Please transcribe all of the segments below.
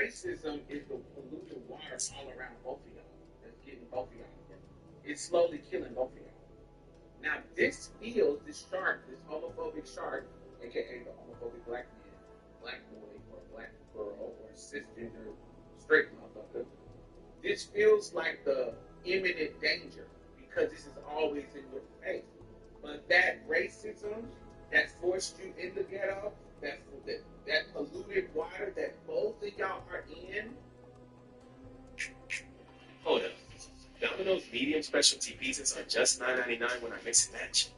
racism is the polluted water all around both of y'all. That's getting both of y'all together. It's slowly killing both of y'all. Now, this feels, this shark, this homophobic shark, aka the homophobic black man, black boy, or black girl, or cisgender straight motherfucker, this feels like the imminent danger because this is always in your face. But that racism that forced you in the ghetto, that polluted water that both of y'all are in. Hold up. Domino's medium specialty pizzas are just $9.99 when I mix and match.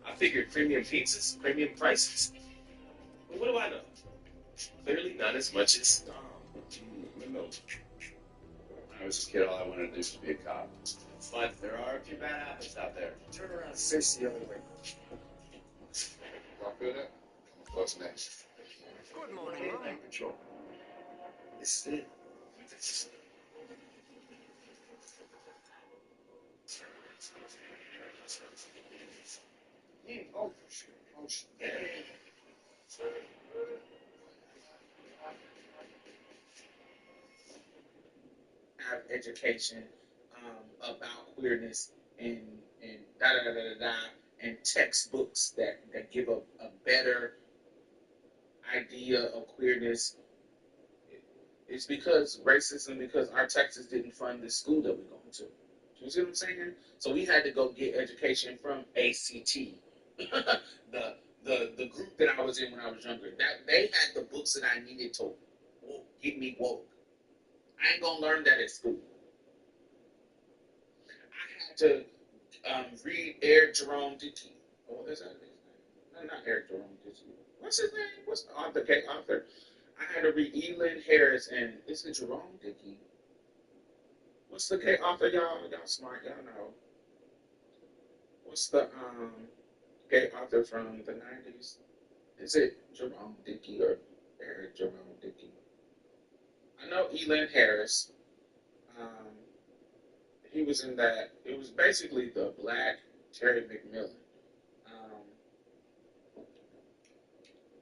I figured premium pizzas, premium prices. But what do I know? Clearly not as much as When I was a kid, all I wanted to do was be a cop. But there are a few bad apples out there. turn around and face the other way. Walk through that. What's next? Good morning, Mom. Patrol. This is it. Oh, shit. Oh, shit. Have education about queerness and da da da da da, and textbooks that give a better idea of queerness. It's because racism, because our Texas didn't fund the school that we're going to. You see what I'm saying? So we had to go get education from ACT, the group that I was in when I was younger. That they had the books that I needed to get me woke. I ain't gonna learn that at school. I had to read Eric Jerome Dickey. Oh, is that his name? No, not Eric Jerome Dickey. What's his name? What's the author? Okay, author. I had to read Elin Harris and is it Jerome Dickey? What's the K author, y'all? Y'all smart, y'all know. What's the gay author from the 90s? Is it Jerome Dickey or Eric Jerome Dickey? I know Elin Harris. Um, he was in that. It was basically the black Terry McMillan.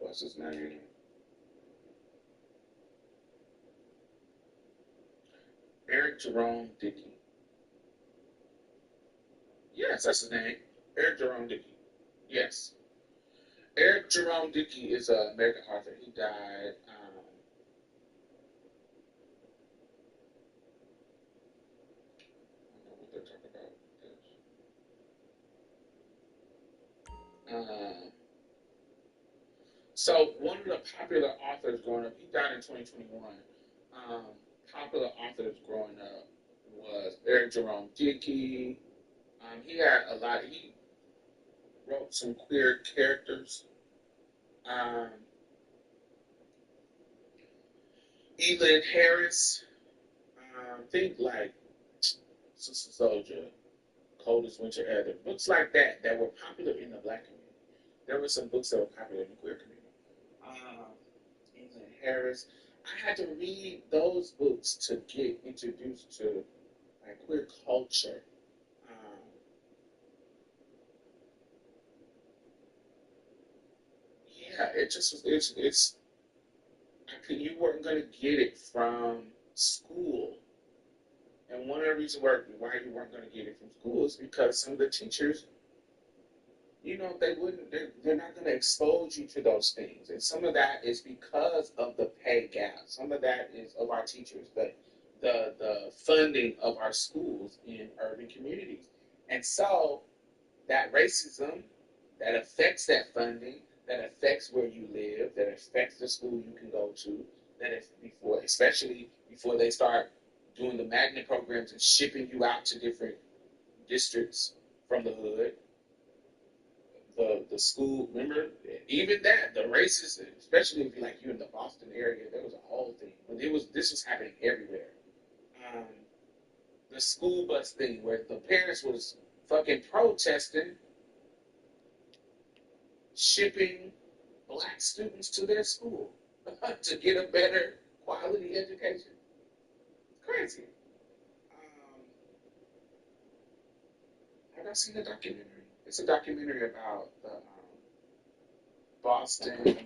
What's his name? Eric Jerome Dickey. Yes, that's his name. Eric Jerome Dickey. Yes. Eric Jerome Dickey is an American author. He died. I don't know what they're talking about. So one of the popular authors growing up, he died in 2021. Um, Popular authors growing up was Eric Jerome Dickey. He had a lot. He wrote some queer characters. Um, Elin Harris. Think like Sister Soldier, Coldest Winter Ever. Books like that were popular in the black community. There were some books that were popular in the queer community. Elin Harris. I had to read those books to get introduced to like queer culture. Um, yeah, it just was. It's. You weren't gonna get it from school, and one of the reasons why you weren't gonna get it from school is because some of the teachers, they wouldn't. They're not gonna expose you to those things, and some of that is because of the pay gap. Some of that is of our teachers, but the funding of our schools in urban communities, and so that racism that affects that funding, that affects where you live, that affects the school you can go to, that if before, especially before they start doing the magnet programs and shipping you out to different districts from the hood, the school, remember, even that, the racism, especially if like you in the Boston area, there was a whole thing, but this was happening everywhere. Um, the school bus thing where the parents was fucking protesting shipping black students to their school to get a better quality education. It's crazy. Um, have I seen a documentary? It's a documentary about the Boston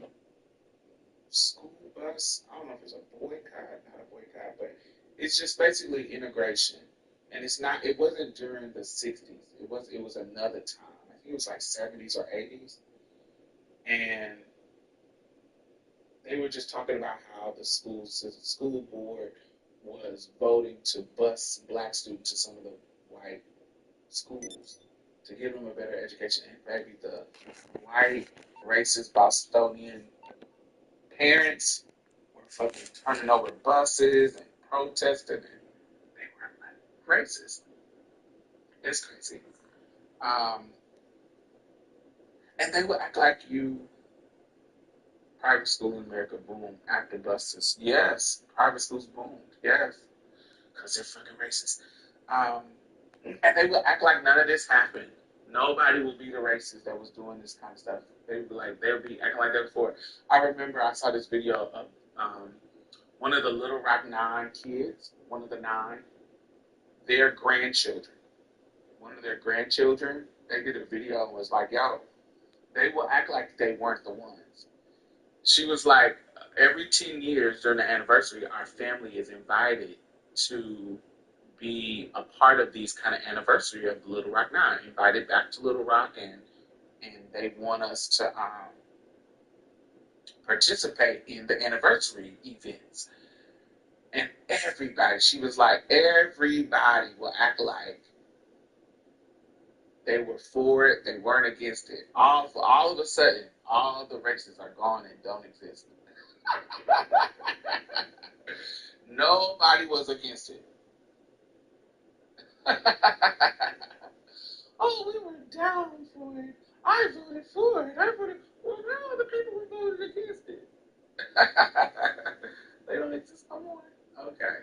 school bus. I don't know if it's a boycott, not a boycott, but it's just basically integration. And it's not. It wasn't during the '60s. It was another time. I think it was like '70s or '80s, and they were just talking about how the school board was voting to bus black students to some of the white schools to give them a better education. And maybe the white racist Bostonian parents were fucking turning over buses and protesting, and they were like racist. It's crazy. Um, and they would act like private school in America boomed after buses. Yes, private schools boomed. Yes, because they're fucking racist. Um, and they would act like none of this happened. Nobody would be the racist that was doing this kind of stuff. They would be acting like that before. I remember I saw this video of um, one of the Little Rock Nine kids, one of the nine, their grandchildren. One of their grandchildren, they did a video and was like, yo, they will act like they weren't the ones. She was like, every 10 years during the anniversary, our family is invited to be a part of these kind of anniversary of Little Rock Nine, invited back to Little Rock, and they want us to participate in the anniversary events. And everybody, she was like, everybody will act like they were for it, they weren't against it. All of a sudden, all the races are gone and don't exist. Nobody was against it. Oh, we were down for it. I voted for it. I voted. Well, now the people who voted against it. They don't exist no more. Okay.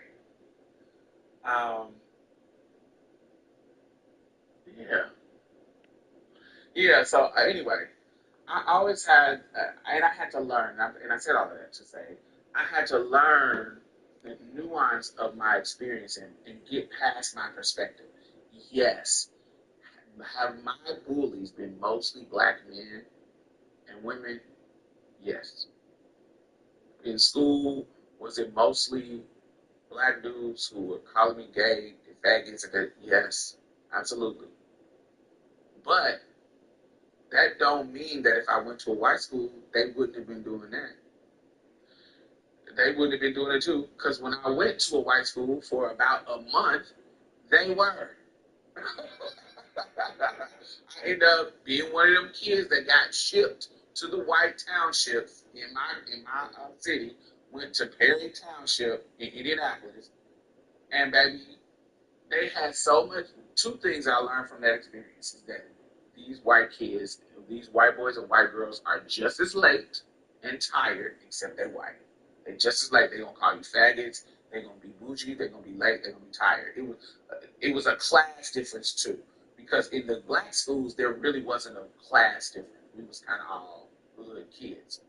Um. Yeah. Yeah. So anyway, I always had, and I had to learn, and I said all of that to say, I had to learn the nuance of my experience and get past my perspective. Yes, have my bullies been mostly black men and women? Yes. In school, was it mostly black dudes who were calling me gay and faggots? And yes, absolutely. But that don't mean that if I went to a white school, they wouldn't have been doing that. They wouldn't have been doing it too. Because when I went to a white school for about a month, they were. I ended up being one of them kids that got shipped to the white townships in my city. Went to Perry Township in Indianapolis, and baby, they had so much. Two things I learned from that experience is that these white kids, these white boys and white girls, are just as late and tired, except they're white. They're just as late. They're gonna call you faggots. They're gonna be bougie. They're gonna be late. They're gonna be tired. It was a class difference too, because in the black schools there really wasn't a class difference. We was kind of all good kids,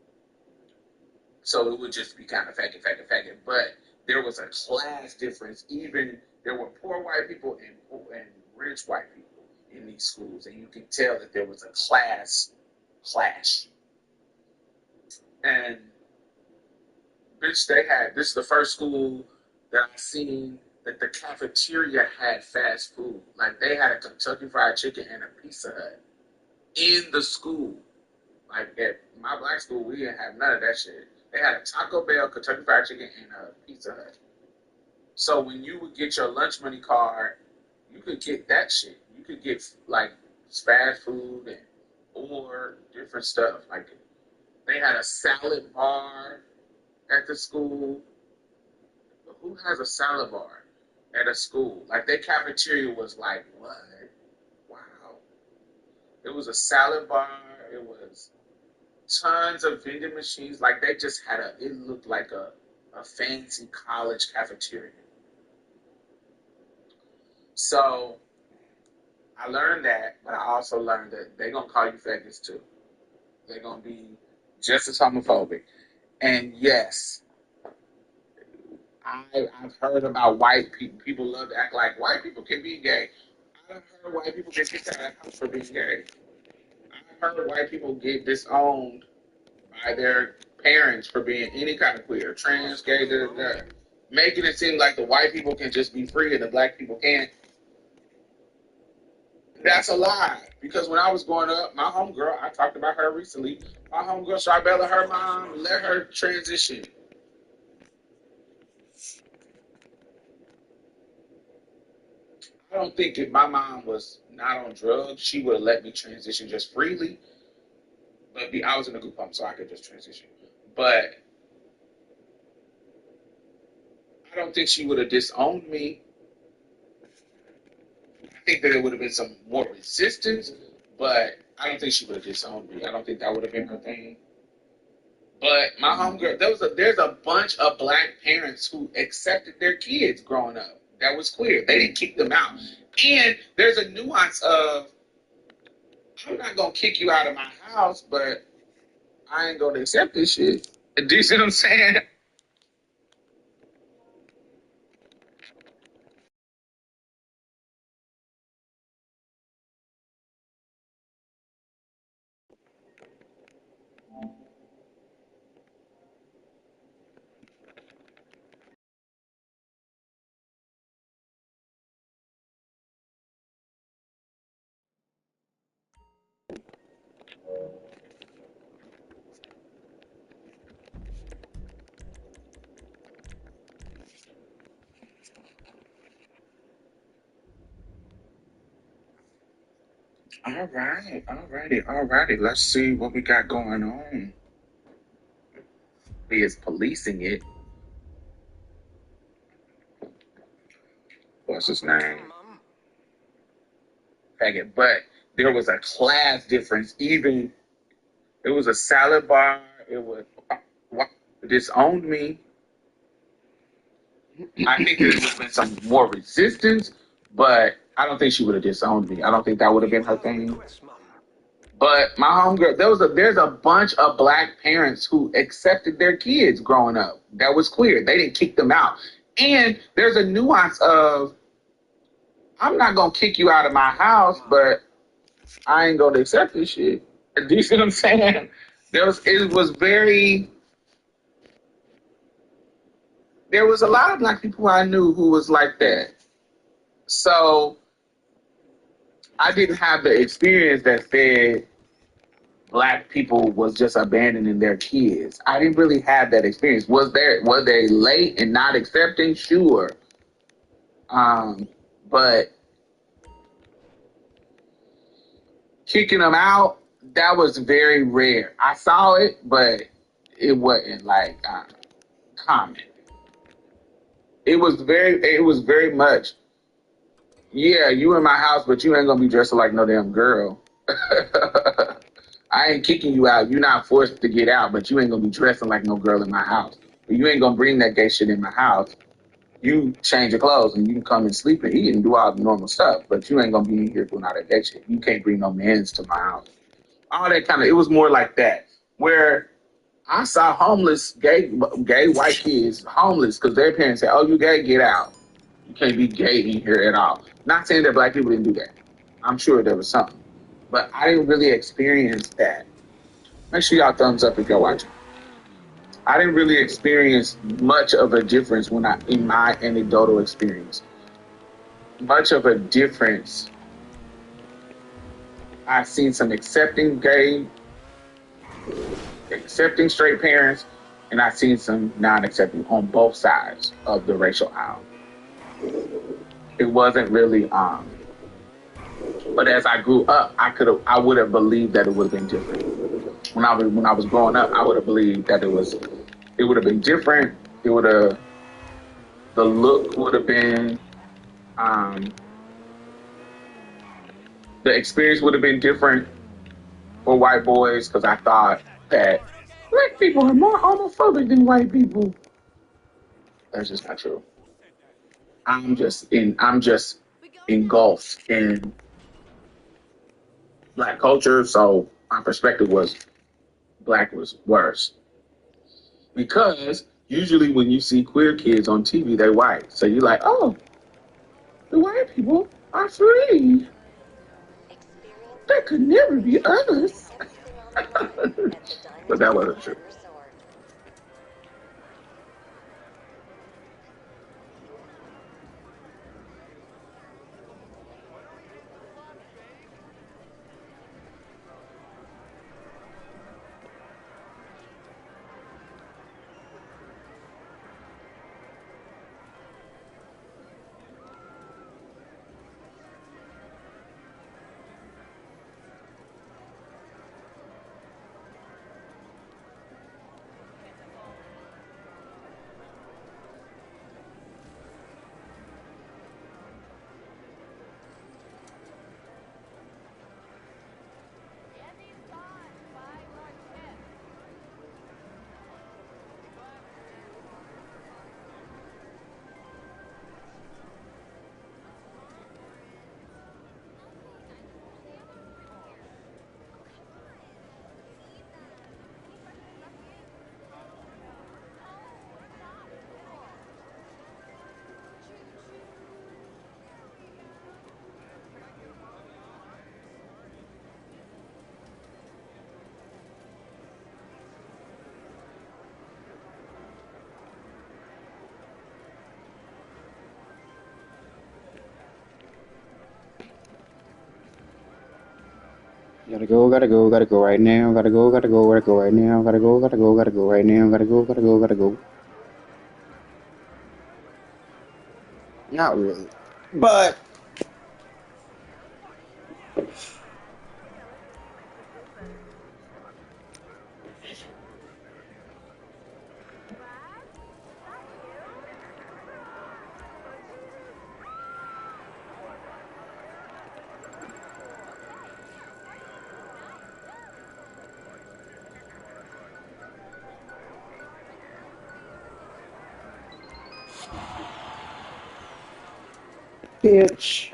so it would just be kind of faggot, faggot, faggot. But there was a class difference. Even there were poor white people and rich white people in these schools, and you could tell that there was a class clash. And bitch, they had this is the first school that I seen that the cafeteria had fast food. Like they had a Kentucky Fried Chicken and a Pizza Hut in the school. Like at my black school, we didn't have none of that shit. They had a Taco Bell, Kentucky Fried Chicken, and a Pizza Hut. So when you would get your lunch money card, you could get that shit. You could get like fast food and or different stuff. Like they had a salad bar at the school. Who has a salad bar at a school? Like their cafeteria was like what? Wow. It was a salad bar. It was tons of vending machines. Like they just had it looked like a fancy college cafeteria. So I learned that, but I also learned that they're gonna call you faggots too. They're gonna be just as homophobic. And yes, I've heard about white people. People love to act like white people can be gay. I've heard white people get kicked out of the house for being gay. I've heard white people get disowned by their parents for being any kind of queer, trans, gay, da, da, da, making it seem like the white people can just be free and the black people can't. That's a lie. Because when I was growing up, my homegirl, I talked about her recently. My homegirl Charbella, her mom let her transition. I don't think if my mom was not on drugs, she would have let me transition just freely. But I was in a group home, so I could just transition. But I don't think she would have disowned me. I think that it would have been some more resistance, but I don't think she would have disowned me. I don't think that would have been her thing. But my homegirl, there's a bunch of black parents who accepted their kids growing up. That was queer. They didn't kick them out. And there's a nuance of I'm not gonna kick you out of my house, but I ain't gonna accept this shit. Do you see what I'm saying? All right, all righty, all righty. Let's see what we got going on. He is policing it. What's his Good morning, name? Mum. Faggot. But there was a class difference. Even it was a salad bar. It was what disowned me. I think there would have been some more resistance, but I don't think she would have disowned me. I don't think that would have You been her have a thing. request, Mum. But my homegirl, there's a bunch of black parents who accepted their kids growing up. That was queer. They didn't kick them out. And there's a nuance of I'm not gonna kick you out of my house, but I ain't gonna accept this shit. Do you see what I'm saying? It was very there was a lot of black people I knew who was like that. So I didn't have the experience that said black people was just abandoning their kids. I didn't really have that experience. Were they late and not accepting? Sure. Um, but kicking them out, that was very rare. I saw it, but it wasn't like common. It was very much, yeah, you in my house, but you ain't gonna be dressing like no damn girl. I ain't kicking you out. You're not forced to get out, but you ain't gonna be dressing like no girl in my house. You ain't gonna bring that gay shit in my house. You change your clothes and you can come and sleep and eat and do all the normal stuff, but you ain't gonna be in here doing all that gay shit. You can't bring no mans to my house. All that kind of. It was more like that, where I saw homeless gay white kids homeless because their parents said, "Oh, you gay, get out. You can't be gay in here at all." Not saying that black people didn't do that. I'm sure there was something, but I didn't really experience that. Make sure y'all thumbs up if y'all watching. I didn't really experience much of a difference in my anecdotal experience. Much of a difference. I've seen some accepting straight parents, and I've seen some non-accepting on both sides of the racial aisle. It wasn't really but as I grew up, I would have believed that it would have been different. When I was growing up, I would have believed that it would have been different. It would have the look would have been um, the experience would have been different for white boys because I thought that black people are more homophobic than white people. That's just not true. I'm just engulfed in black culture, so my perspective was black was worse. Because usually when you see queer kids on TV, they're white. So you're like, oh, the white people are free. That could never be us. But that wasn't true. Gotta go right now. Gotta go right now. Gotta go right now. Gotta go. Not really, but bitch.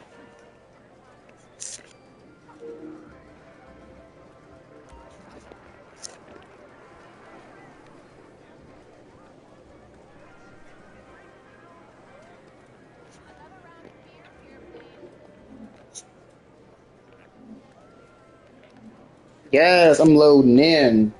Yes, I'm loading in.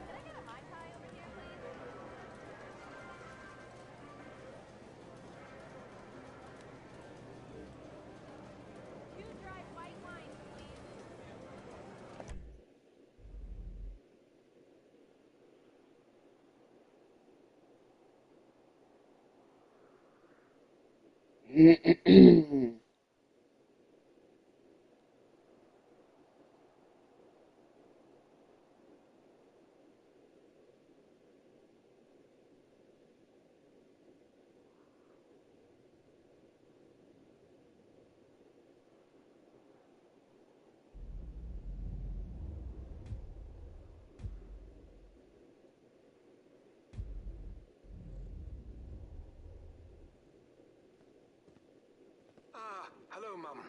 Hello, Mum.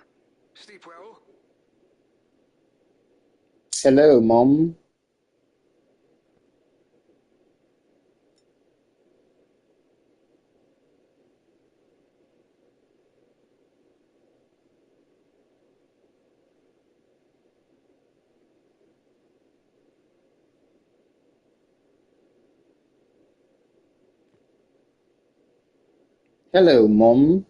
Sleep well? Hello, mom. Hello, mom.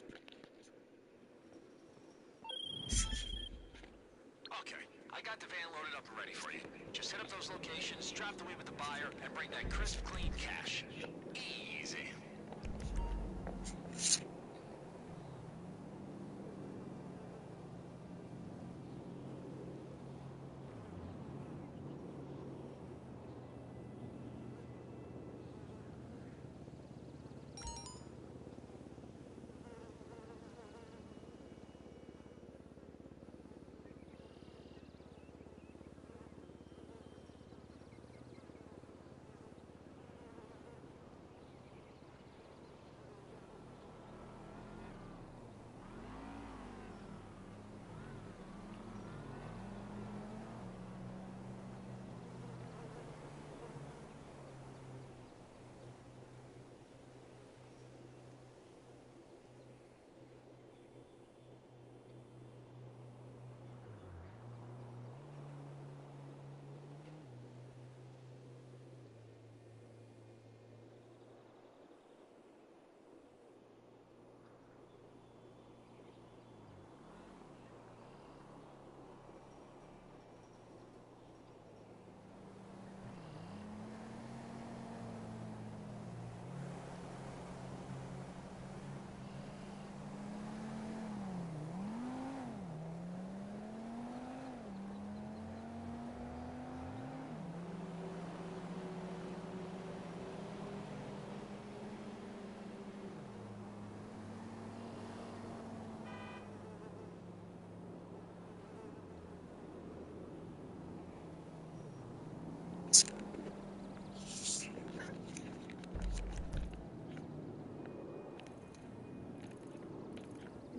Okay, I got the van loaded up and ready for you. Just hit up those locations, draft the weed with the buyer, and bring that crisp, clean cash. Easy.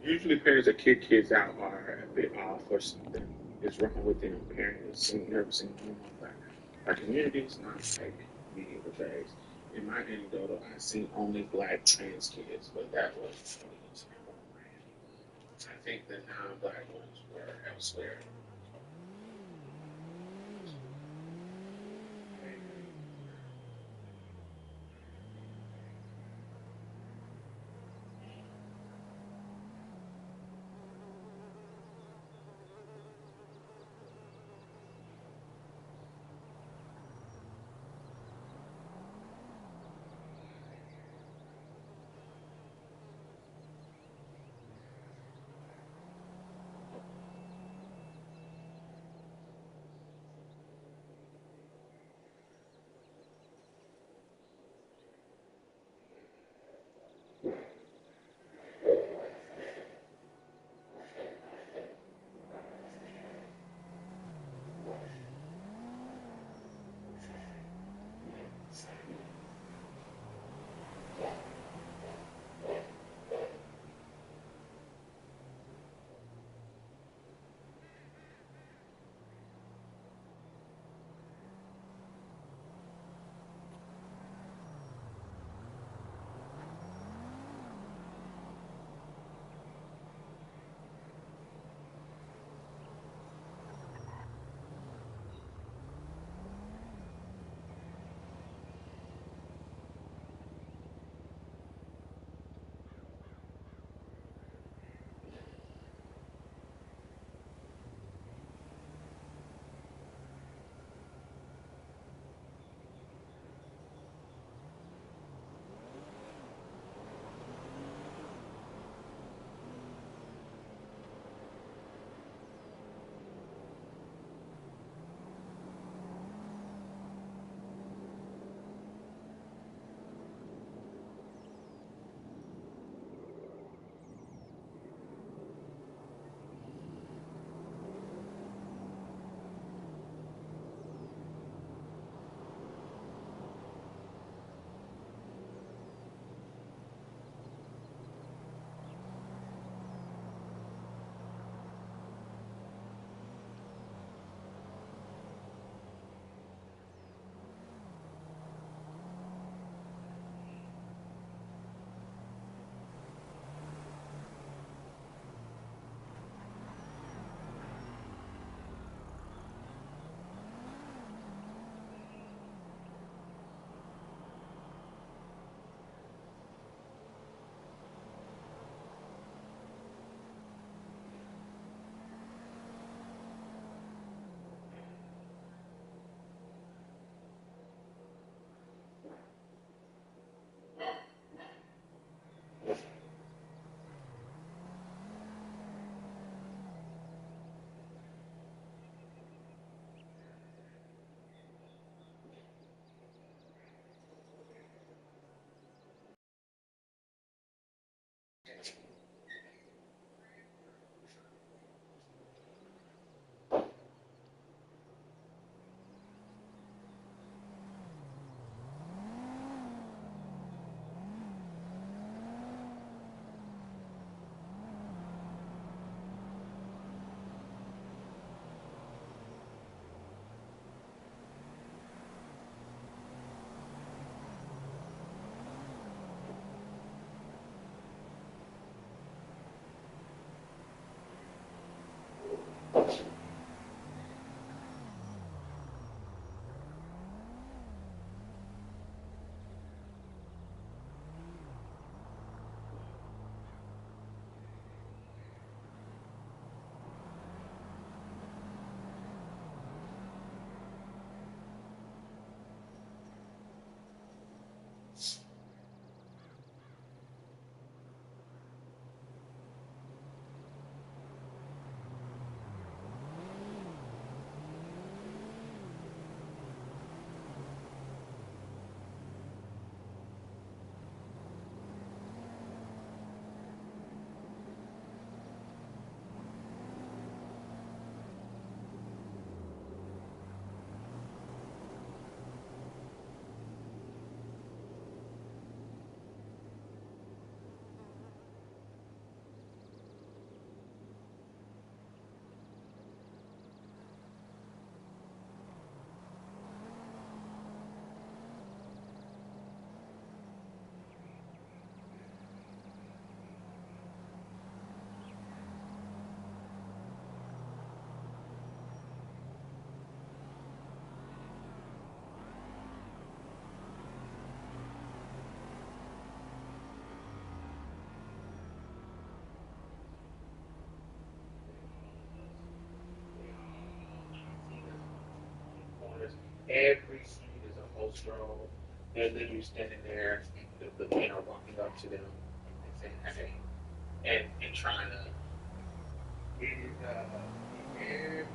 Usually parents that kick kids out are a bit off or something is wrong with them. Parents and never seen normal, but our community is not like media portrays. In my anecdotal, I seen only black trans kids, but that was 20 years ago. I think the non-black ones were elsewhere. every seat is a host row. They're literally standing there, the men are walking up to them and saying, hey, and trying to get everybody.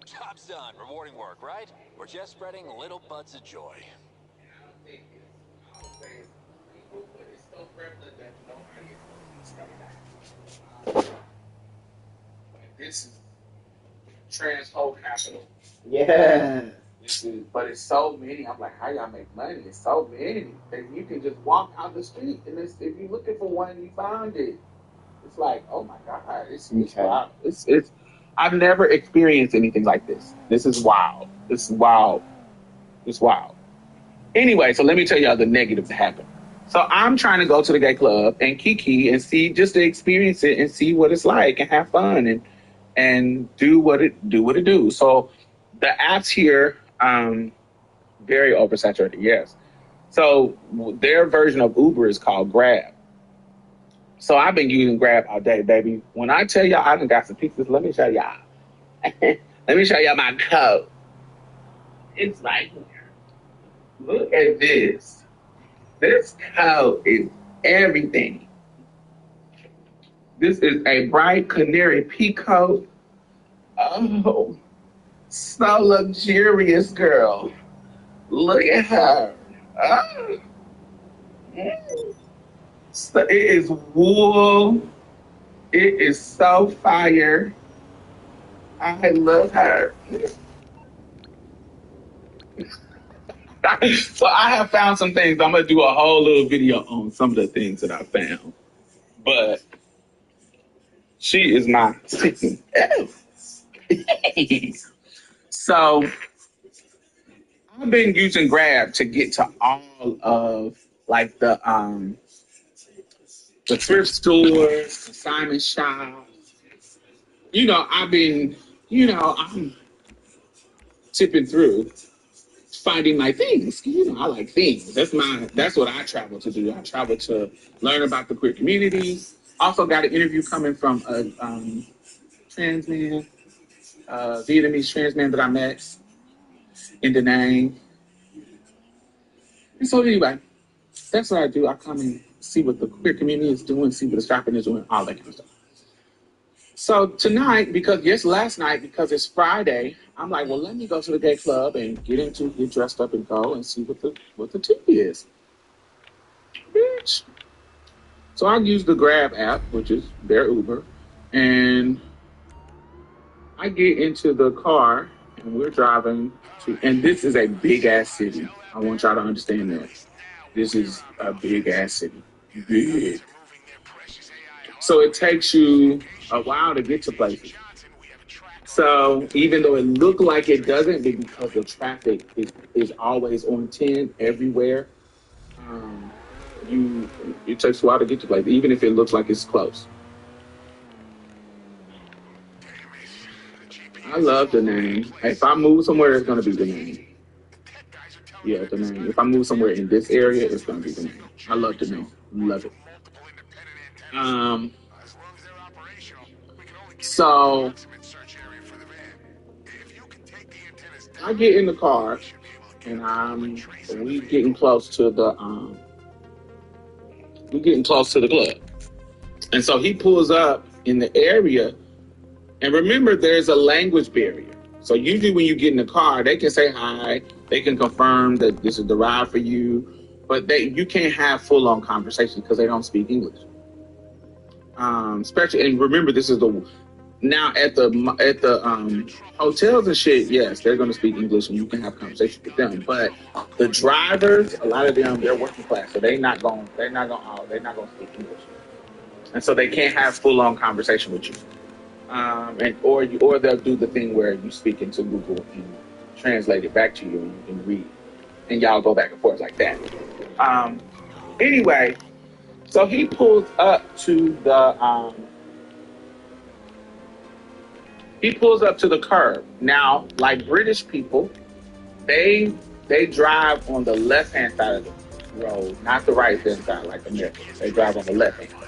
Job's done. Rewarding work, right? We're just spreading little buds of joy. I don't think it's always people, but it's so prevalent that nobody is coming back. And this is trans whole capital. Yeah. This is, but it's so many. I'm like, how y'all make money? It's so many that you can just walk out the street, and if you're looking for one, you found it. It's like, oh my god, it's Okay. wild. It's. I've never experienced anything like this. This is wild. This is wild. It's wild. Anyway, so let me tell y'all the negative that happened. So I'm trying to go to the gay club and kiki and see just to experience it and see what it's like and have fun and do what it do. So the apps here, very oversaturated. Yes. So their version of Uber is called Grab. So I've been using Grab all day, baby. When I tell y'all I done got some pizzas, let me show y'all. Let me show y'all my code. It's right here. Look at this. This code is everything. This is a bright canary peacoat. Oh, so luxurious, girl. Look at her. Oh. So it is wool. It is so fire. I love her. So I have found some things. I'm gonna do a whole little video on some of the things that I found. But she is my So I've been using Grab to get to all of like the thrift stores, the Simon Shop. I've been, I'm tipping through, finding my things. I like things. That's what I travel to do. I travel to learn about the queer community. Also got an interview coming from a trans man, Vietnamese trans man that I met in Da Nang. And so anyway, that's what I do. I come and see what the queer community is doing, see what the shopping is doing, all that kind of stuff. So tonight, last night, because it's Friday, I'm like, well, let me go to the gay club and get dressed up and go and see what the tea is. Bitch. So I use the Grab app, which is their Uber, and I get into the car and we're driving to, and this is a big ass city. I want y'all to understand that. This is a big ass city. Big. So it takes you a while to get to places. So even though it looked like it doesn't, because the traffic is always on 10 everywhere, um, you it takes a while to get to places, even if it looks like it's close. I love the name. If I move somewhere, it's gonna be the name. Yeah, the name. If I move somewhere in this area, it's gonna be the name. I love the name. Love it. Um. So I get in the car and we getting close to the we getting close to the club. And so he pulls up in the area, and remember there's a language barrier. So usually when you get in the car, they can say hi, they can confirm that this is the ride for you, but you can't have full on conversation because they don't speak English. Especially, and remember this is the now at the hotels and shit, yes, they're going to speak English and you can have conversations with them. But the drivers, a lot of them, they're working class, so they're not going to speak English, and so they can't have full on conversation with you. Or they'll do the thing where you speak into Google and translate it back to you and you can read, and y'all go back and forth like that. Anyway, so he pulls up to the curb. Now, like British people, they drive on the left hand side of the road, not the right hand side like Americans. They drive on the left hand side.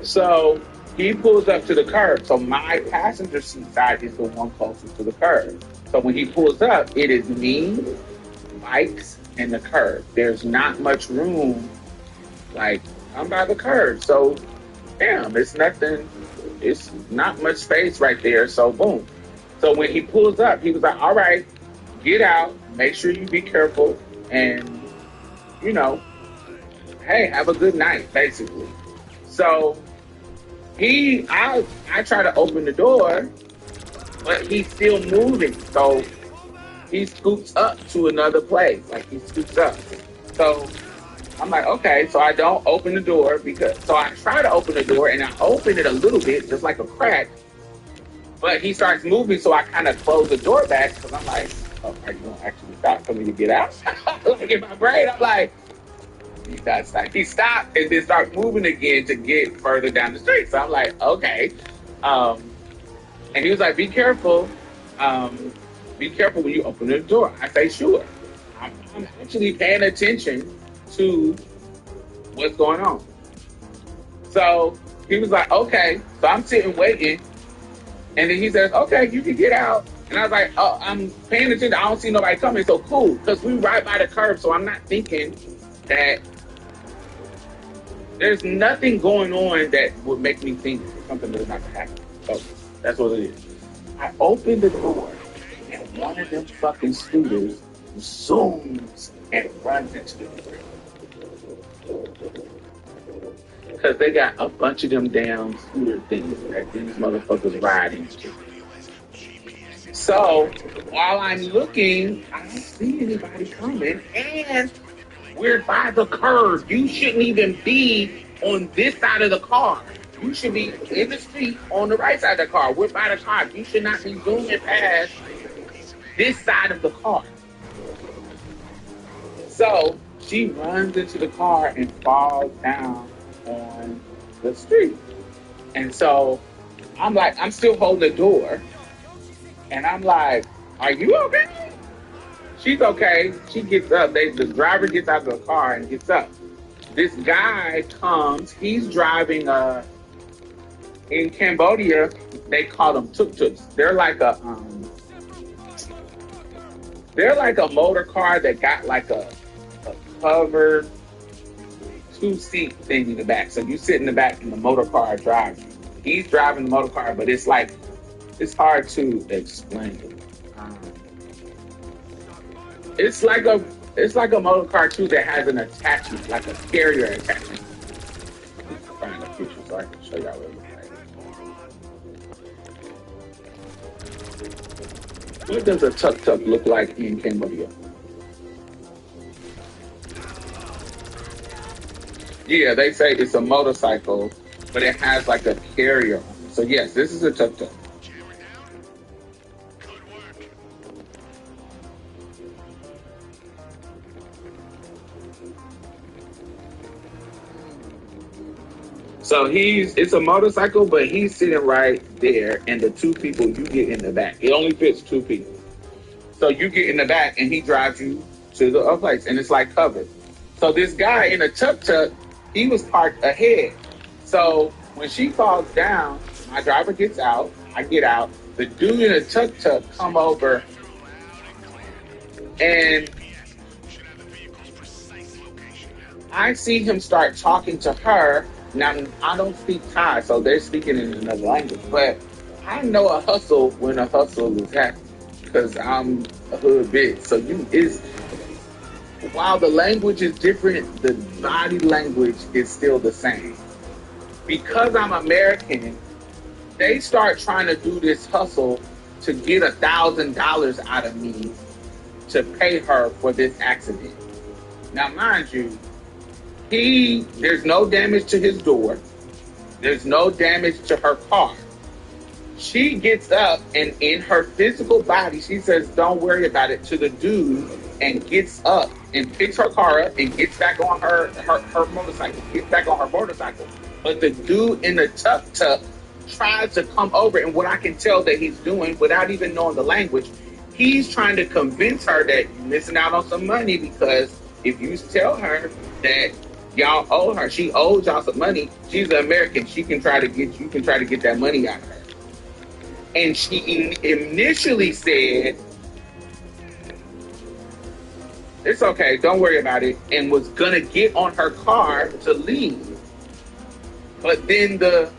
So he pulls up to the curb. So my passenger seat side is the one closest to the curb. So when he pulls up, it is me, bikes, and the curb. There's not much room. Like, I'm by the curb. So, damn, it's nothing. It's not much space right there. So, boom. So when he pulls up, he was like, all right, get out. Make sure you be careful. And, hey, have a good night, basically. So I try to open the door, but he's still moving. So he scoots up to another place. Like, he scoots up. So I'm like, okay. So I don't open the door so I try to open the door and I open it a little bit, just like a crack. But he starts moving, so I kind of close the door back because I'm like, oh, are you going to actually stop for me to get out? Like, in my brain, I'm like, he stopped and then start moving again to get further down the street. So I'm like, okay. And he was like, be careful. Be careful when you open the door. I say, sure. I'm actually paying attention to what's going on. So he was like, okay. So I'm sitting waiting. And then he says, okay, you can get out. And I was like, oh, I'm paying attention. I don't see nobody coming. So cool. Because we right by the curb. So I'm not thinking that there's nothing going on that would make me think something is not going to happen. So that's what it is. I opened the door and one of them fucking scooters zooms and runs into the door. Because they got a bunch of them damn scooter things that these motherfuckers ride into. So while I'm looking, I don't see anybody coming, and we're by the curb. You shouldn't even be on this side of the car. You should be in the street on the right side of the car. We're by the car. You should not be zooming past this side of the car. So she runs into the car and falls down on the street. And so I'm like, I'm still holding the door. And I'm like, are you okay? She's okay. She gets up. The driver gets out of the car and gets up. This guy comes. He's driving in Cambodia, they call them tuk-tuks. They're like a motor car that got like a covered 2-seat thing in the back. So you sit in the back and the motor car drives you. He's driving the motor car, but it's hard to explain. It's like a motor car too that has an attachment, like a carrier attachment. Find a picture so I can show y'all what it looks like. What does a tuk-tuk look like in Cambodia? Yeah, they say it's a motorcycle, but it has like a carrier on it. So yes, this is a tuk-tuk. Jammer down? Good work. So it's a motorcycle, but he's sitting right there, and the two people you get in the back. It only fits two people. So you get in the back, and he drives you to the other place, and it's like covered. So this guy in a tuk-tuk, he was parked ahead. So when she falls down, my driver gets out, I get out. The dude in a tuk-tuk come over, and Should have the vehicle's precise location now. I see him start talking to her. Now, I don't speak Thai, so they're speaking in another language. But I know a hustle when a hustle is happening because I'm a hood bitch. So while the language is different, the body language is still the same. Because I'm American, they start trying to do this hustle to get $1,000 out of me to pay her for this accident. Now, mind you, there's no damage to his door. There's no damage to her car. She gets up and in her physical body, she says, don't worry about it to the dude and gets up and picks her car up and gets back on her motorcycle, gets back on her motorcycle. But the dude in the tuk-tuk tries to come over, and what I can tell that he's doing without even knowing the language, he's trying to convince her that you're missing out on some money because if you tell her that y'all owe her, she owes y'all some money, she's an American, you can try to get that money out of her. And she initially said, it's okay, don't worry about it, and was gonna get on her car to leave. But then the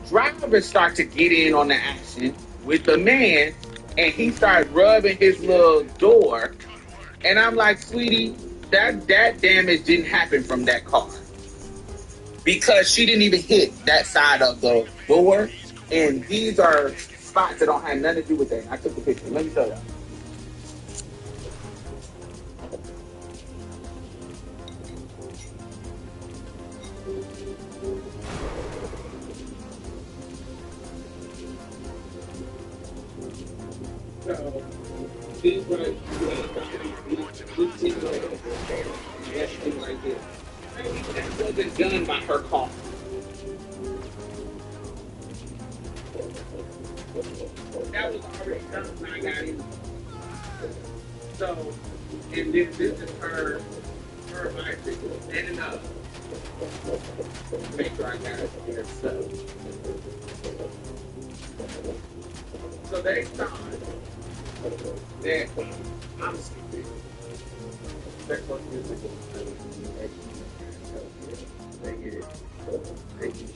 driver started to get in on the action with the man, and he started rubbing his little door. And I'm like, sweetie, that damage didn't happen from that car. Because she didn't even hit that side of the door. And these are spots that don't have nothing to do with that. I took the picture. Let me tell you. So, this right there. That wasn't done by her car. That was already done when I got in. So, and then this is her bicycle standing up. Make sure I got it here. So they thought that I'm stupid. That's what music is. They get it. They get it.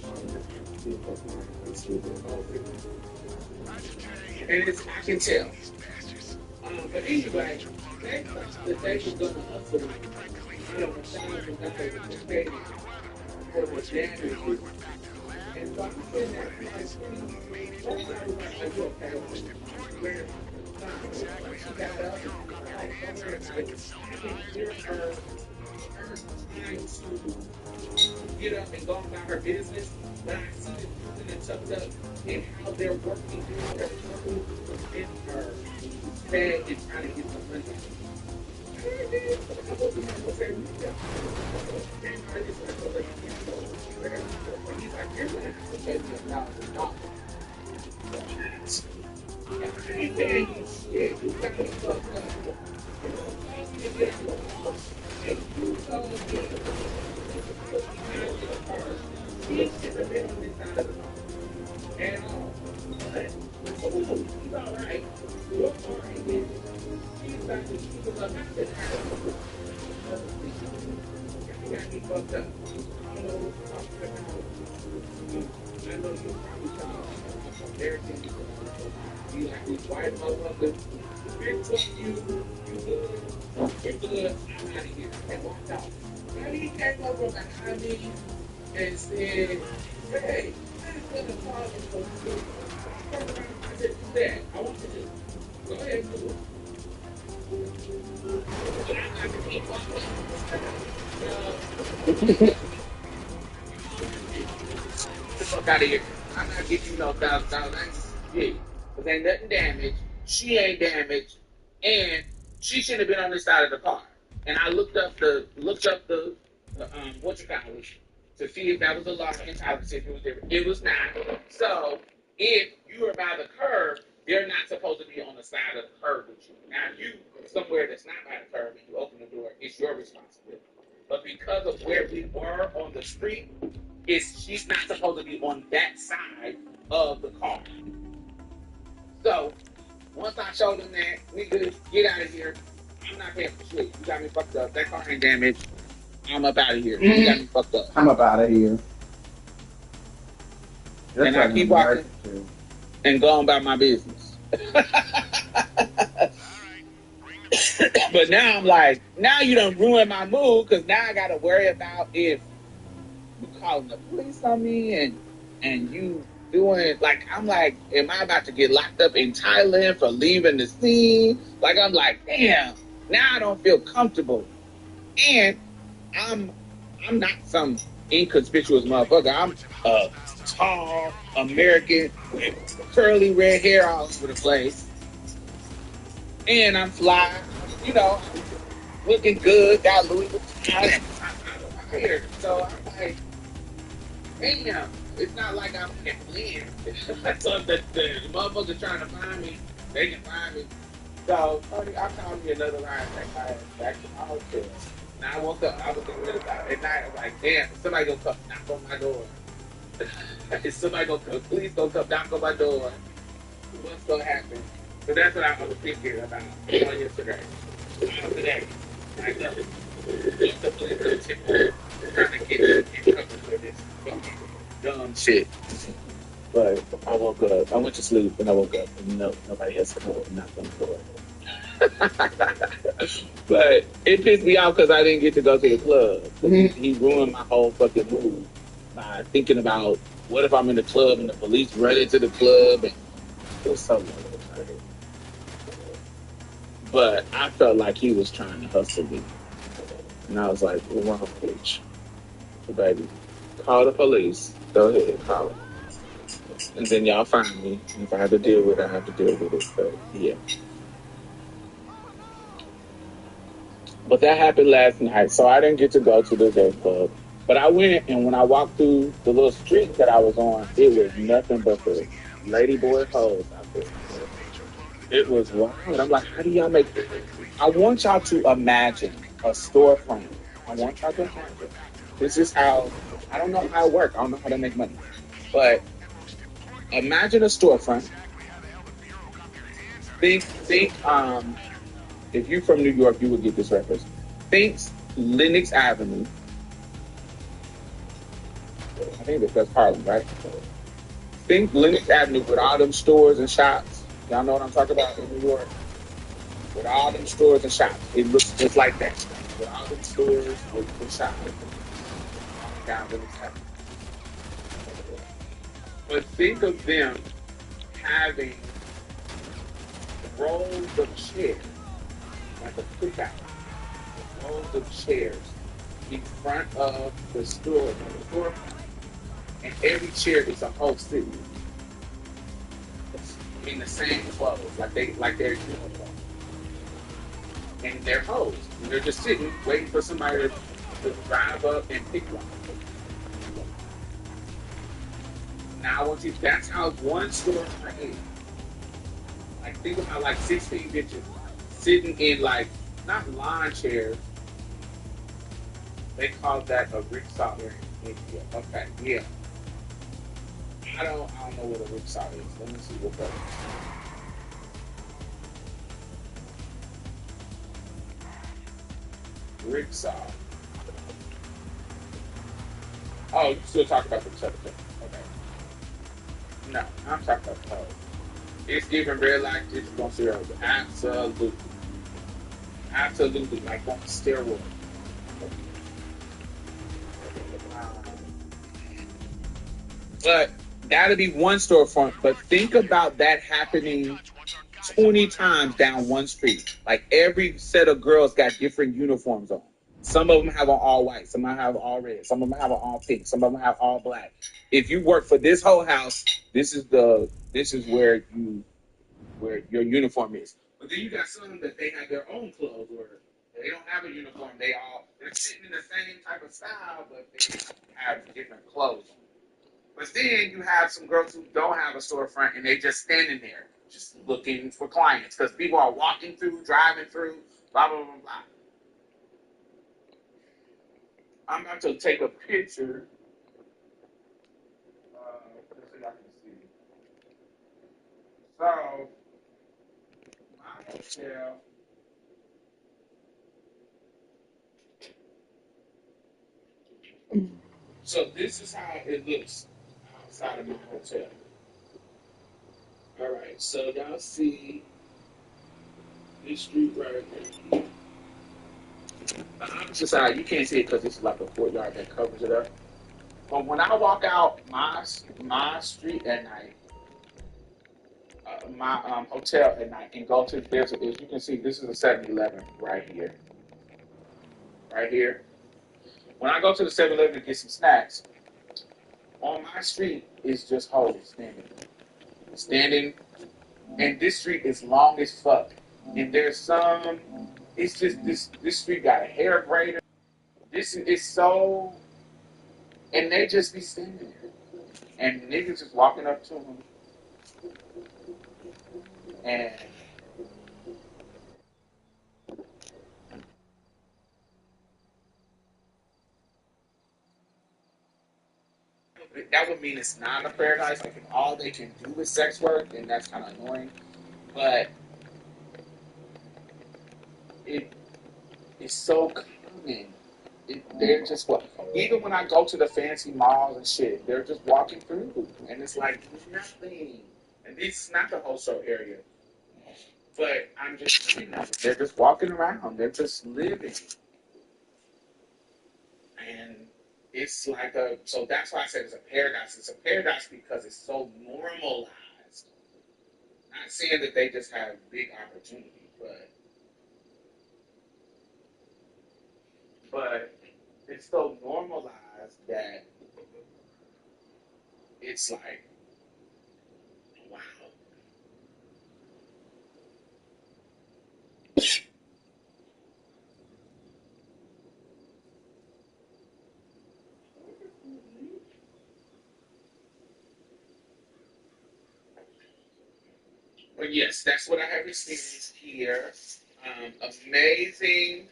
And I can tell. But anyway, they thought that they were going to hustle $1,000 for the damages. And so I'm sitting there, like, okay, where she got up, I can hear her trying to get up and go about her business, but I see the person that tucked up and how they're working in her bag and trying to get some money. He's like, you're going to have to pay me $1,000. I ain't paying you shit. You got me fucked up. And you told me he should have been on this side of the road. And but he's all right. Your car ain't in. She's like, she was up after that. You got me fucked up. I don't know what you're talking about. I know you probably saw everything. You like these white motherfuckers. Bitch, fuck you. You good. You're good. I'm out of here. And walked out. Now he came over behind me and said, hey, I'm gonna call you for you. I said, do that. I want to do it. Go ahead, do it. But I'm not gonna keep Get the fuck out of here. I'm not giving you no $1,000. I ain't shit. Because ain't nothing damaged. She ain't damaged. And she shouldn't have been on this side of the car. And I looked up the what you call it to see if that was a law in Thailand, see if it was different. It was not. So if you are by the curb, they're not supposed to be on the side of the curb with you. Now you somewhere that's not by the curb and you open the door, it's your responsibility. But because of where we were on the street, she's not supposed to be on that side of the car. So once I showed them that, nigga, get out of here. I'm not paying for shit. You got me fucked up. That car ain't damaged. I'm up out of here. You got me fucked up. I'm up out of here. That's And I keep walking and going about my business. But now I'm like, now you done ruined my mood because now I got to worry about if you calling the police on me and you doing like I'm like, am I about to get locked up in Thailand for leaving the scene? Like I'm like, damn, now I don't feel comfortable. And I'm not some inconspicuous motherfucker. I'm a tall American with curly red hair all over the place. And I'm fly, you know, looking good, got Louis Vuitton and here. So I'm like, damn, it's not like I'm in Flynn. So the motherfuckers trying to find me, they can find me. So I found me another ride back to my hotel. Now I woke up, I was thinking about it at night. I was like, damn, somebody gonna come knock on my door. Is somebody gonna come, please don't come knock on my door. What's gonna happen? So that's what I was thinking about yesterday. Today. Like, the police trying to get in trouble for this dumb shit. But I woke up. I went to sleep and I woke up and nobody has come and knocked on the door. But it pissed me off because I didn't get to go to the club. He ruined my whole fucking mood by thinking about what if I'm in the club and the police run into the club and it was so low. But I felt like he was trying to hustle me. And I was like, wrong bitch. So baby, call the police. Go ahead, call them. And then y'all find me. If I have to deal with it, I have to deal with it. But yeah. But that happened last night, so I didn't get to go to the gay club. But I went, and when I walked through the little street that I was on, it was nothing but the lady boy hoes out there. It was wild. I'm like, how do y'all make it? I want y'all to imagine a storefront. I want y'all to imagine. This is how, I don't know how it works. I don't know how to make money. But imagine a storefront. Think, if you're from New York, you would get this reference. Think Lenox Avenue. I think that's Harlem, right? Think Lenox Avenue with all them stores and shops. Y'all know what I'm talking about in New York? With all them stores and shops. It looks just like that. With all them stores with shops. Down Lenox Avenue. But think of them having rows of chairs, like a cookout, rows of chairs in front of the store, and every chair is a whole city in the same clothes, like they're uniform, and they're hoes, and they're just sitting waiting for somebody to drive up and pick one. Now I want you. That's how one store is. Like think about like 16 bitches sitting in like not lawn chairs. They call that a rickshaw in India. Okay, yeah. I don't know what a rickshaw is. Let me see what that is. Rickshaw. Oh, you still talking about the other thing. Okay. No, I'm talking about the code. It's giving red light digital steroids. Absolutely. Absolutely. Like on steroids. But That'll be one storefront, but think about that happening 20 times down one street. Like every set of girls got different uniforms on. Some of them have on all white, some of them have all red, some of them have on all pink, some of them have all black. If you work for this whole house, this is where your uniform is. But then you got some that they have their own clothes, or they don't have a uniform. They're sitting in the same type of style, but they have different clothes on. But then you have some girls who don't have a storefront and they just standing there, just looking for clients because people are walking through, driving through, blah blah blah blah. I'm about to take a picture. Let's see if I can see. So my hotel. So this is how it looks outside of my hotel. All right, so y'all see this street right here. The opposite side, you can't see it because it's like a courtyard that covers it up. But when I walk out my street at night, my hotel at night, and go to as you can see, this is a 7-Eleven right here, right here. When I go to the 7-Eleven to get some snacks, on my street is just hoes standing, and this street is long as fuck. And there's some, it's just this street got a hair braider. This is so, and they just be standing there, and niggas just walking up to them, and that would mean it's not a paradise. Like if all they can do is sex work, then that's kind of annoying. But it's so common. They're just what. Even when I go to the fancy malls and shit, they're just walking through, and it's like nothing. And this is not the wholesale area, but I'm just saying that they're just walking around. They're just living, and it's like a. So that's why I said it's a paradise. It's a paradise because it's so normalized. Not saying that they just have big opportunity, but it's so normalized that it's like, wow. But yes, that's what I have experienced here. Amazing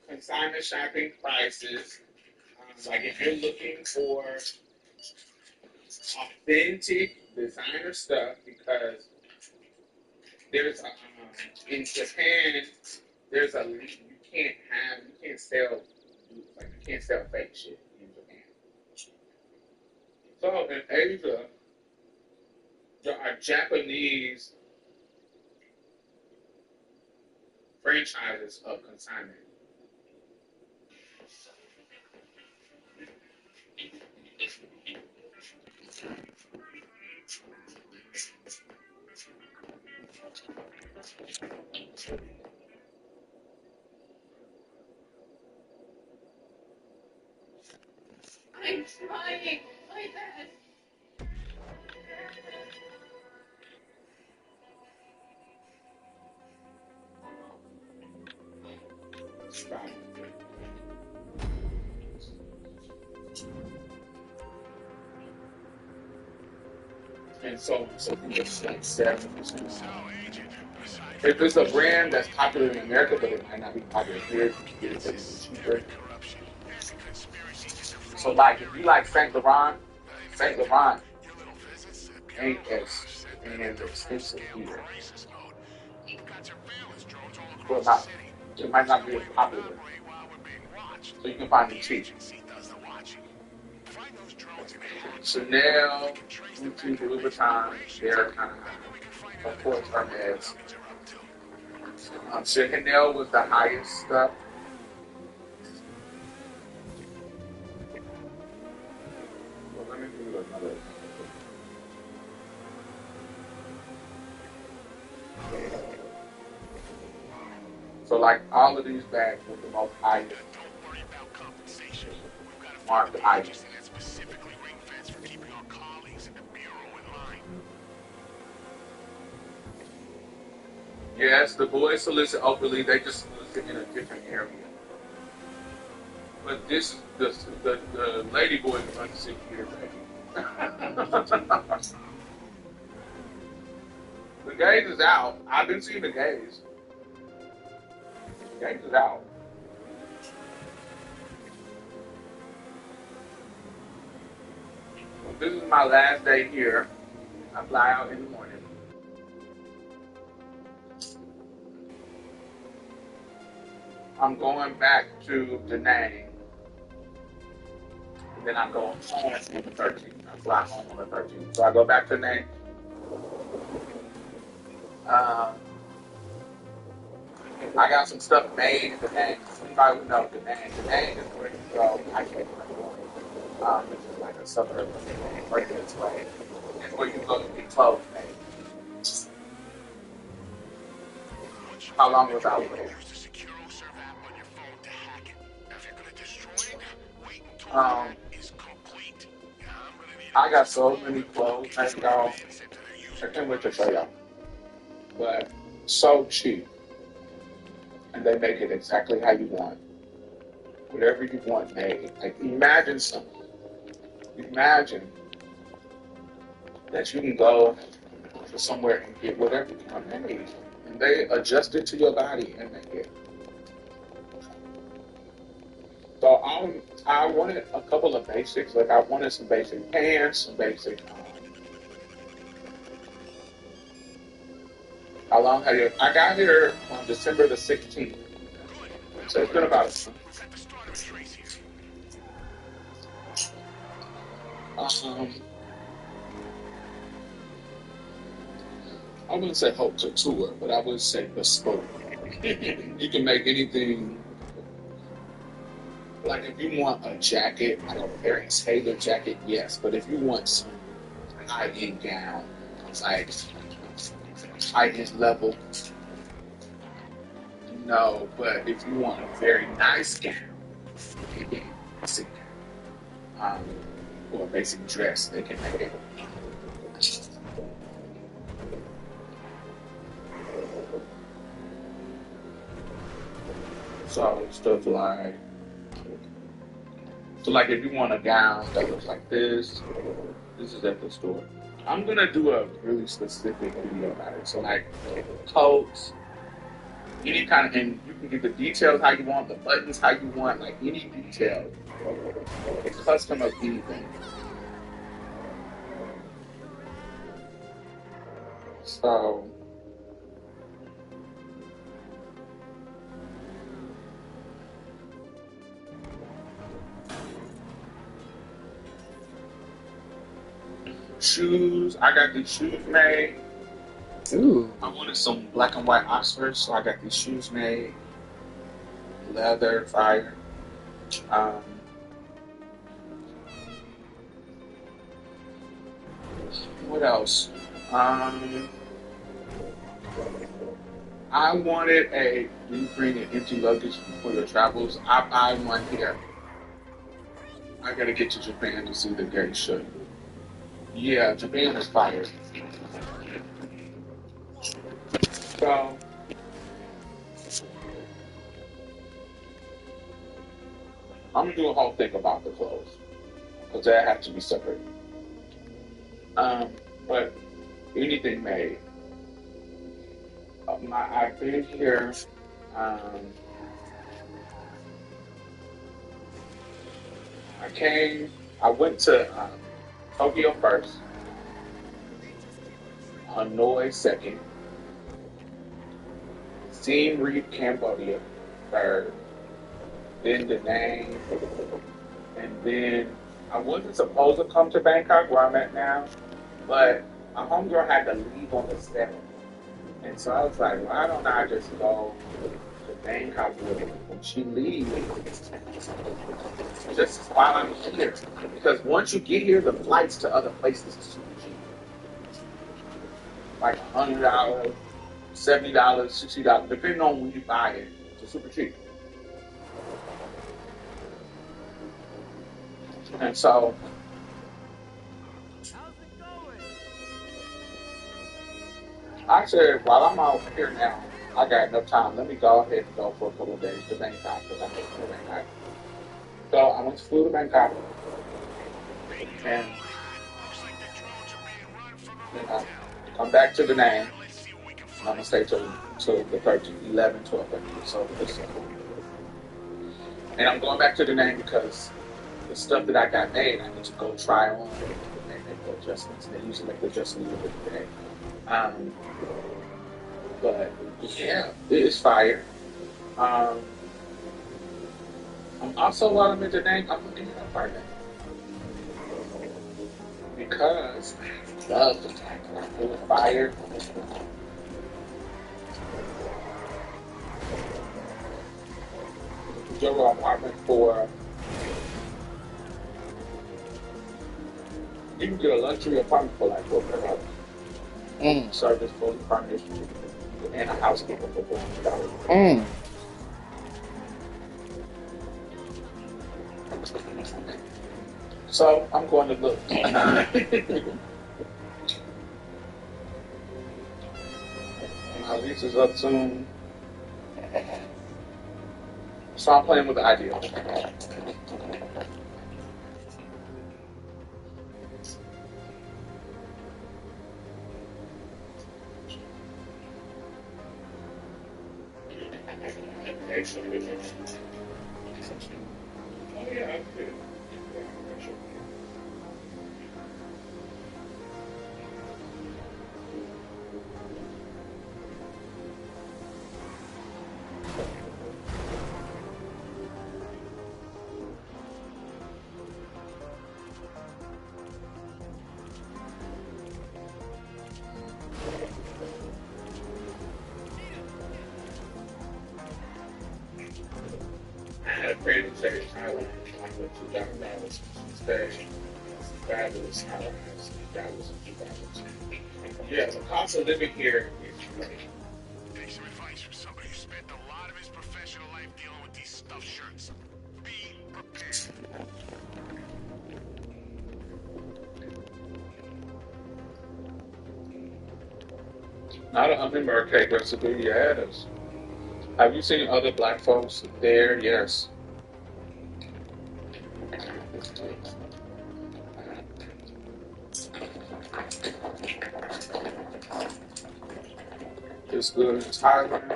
consignment shopping prices. Like if you're looking for authentic designer stuff, because there's in Japan, you can't sell fake shit in Japan. So in Asia, there are Japanese franchises of consignment. I'm trying my best. Right. And so it's like 7% off. If it's a brand that's popular in America, but it might not be popular here, you can get it a little cheaper. So like if you like Saint Laurent ain't as expensive here. Well, not it might not be as popular, so you can find it cheap. Chanel, Gucci, Louis Vuitton, they're kind of high. Of course, Hermes. Chanel was the highest stuff. Well, let me do another. So like all of these bags with the most items Don't worry about compensation. We've got a marked federal items. agency that's specifically ring-fenced for keeping our colleagues in the bureau in line. Yes, the boys solicit openly, they just solicit in a different area. But this is the lady boy is unsick here, baby. The gaze is out. I've been seeing the gaze. The gaze is out. Well, this is my last day here. I fly out in the morning. I'm going back to Da Nang. And then I'm going home on the 13th. I fly home on the 13th. So I go back to Da Nang. I got some stuff made in Da Nang. Anybody who knows Da Nang. Da Nang is where you go. I can't remember. This is like a suburb of Da Nang, right this way. It's where you go to get clothes made. How long was I with it? Use the Secure Serve app on your phone to hack it. If you're gonna destroy it, wait until that is complete. I'm gonna need I got so many clothes made, y'all. I can't wait to show y'all. But so cheap. And they make it exactly how you want. Whatever you want made. Like imagine something. Imagine that you can go to somewhere and get whatever you want made. And they adjust it to your body and make it. So I wanted a couple of basics. Like I wanted some basic pants, some basic. How long have you? I got here on December the 16th. So it's been about a month. I wouldn't say haute couture, but I would say bespoke. You can make anything. Like if you want a jacket, like a very tailored jacket, yes. But if you want some high-end gown, like high-end level, no. But if you want a very nice gown, basic, or a basic dress, they can make it. So stuff like, if you want a gown that looks like this is at the store. I'm gonna do a really specific video about it. So like coats, any kind of, and you can get the details how you want, the buttons how you want, like any detail. It's custom of anything. So shoes, I got these shoes made. Ooh. I wanted some black and white Oxfords, so I got these shoes made. Leather, fire. What else? I wanted a, do you bring an empty luggage for your travels? I buy one here. I gotta get to Japan to see the gate show. Yeah, Japan is fire. So, I'm gonna do a whole thing about the clothes, because that has to be separate. But anything made. I've been here. I went to Tokyo first, Hanoi second, Siem Reap, Cambodia third, then Da Nang, and then I wasn't supposed to come to Bangkok where I'm at now, but my homegirl had to leave on the 7th. And so I was like, why don't I just go to Bangkok with her when she leaves? Just while I'm here. Because once you get here, the flights to other places is super cheap. Like $100, $70, $60, depending on when you buy it. It's super cheap. And so I said, while I'm out here now, I got enough time. Let me go ahead and go for a couple of days to Bangkok because I hate to Bangkok. So I went to flew to Bangkok and then I come back to the name. And I'm gonna stay till the 13th, 11, 12, 13. So this, and I'm going back to the name because the stuff that I got made, I need to go try on and make the adjustments. And they usually make the adjustments within the day. But yeah, it is fire. Um, I'm also while I'm in the name, I'm looking at an apartment because I love the fact that I feel fire. Your apartment for you can get a luxury apartment for like $400. Service fully furnished and a housekeeper for $400. So I'm going to look. My lease is up soon. So I'm playing with the idea. Oh yeah, I'm good. I had a friend who stayed in Thailand. I went to $2,000 stay. Fabulous house. That was $2,000. Yeah, the cost of living here is great. Take some advice from somebody who spent a lot of his professional life dealing with these stuffed shirts. Be prepared. Not a hummingbird cake recipe. You had us. Have you seen other black folks there? Yes. It's good in Thailand.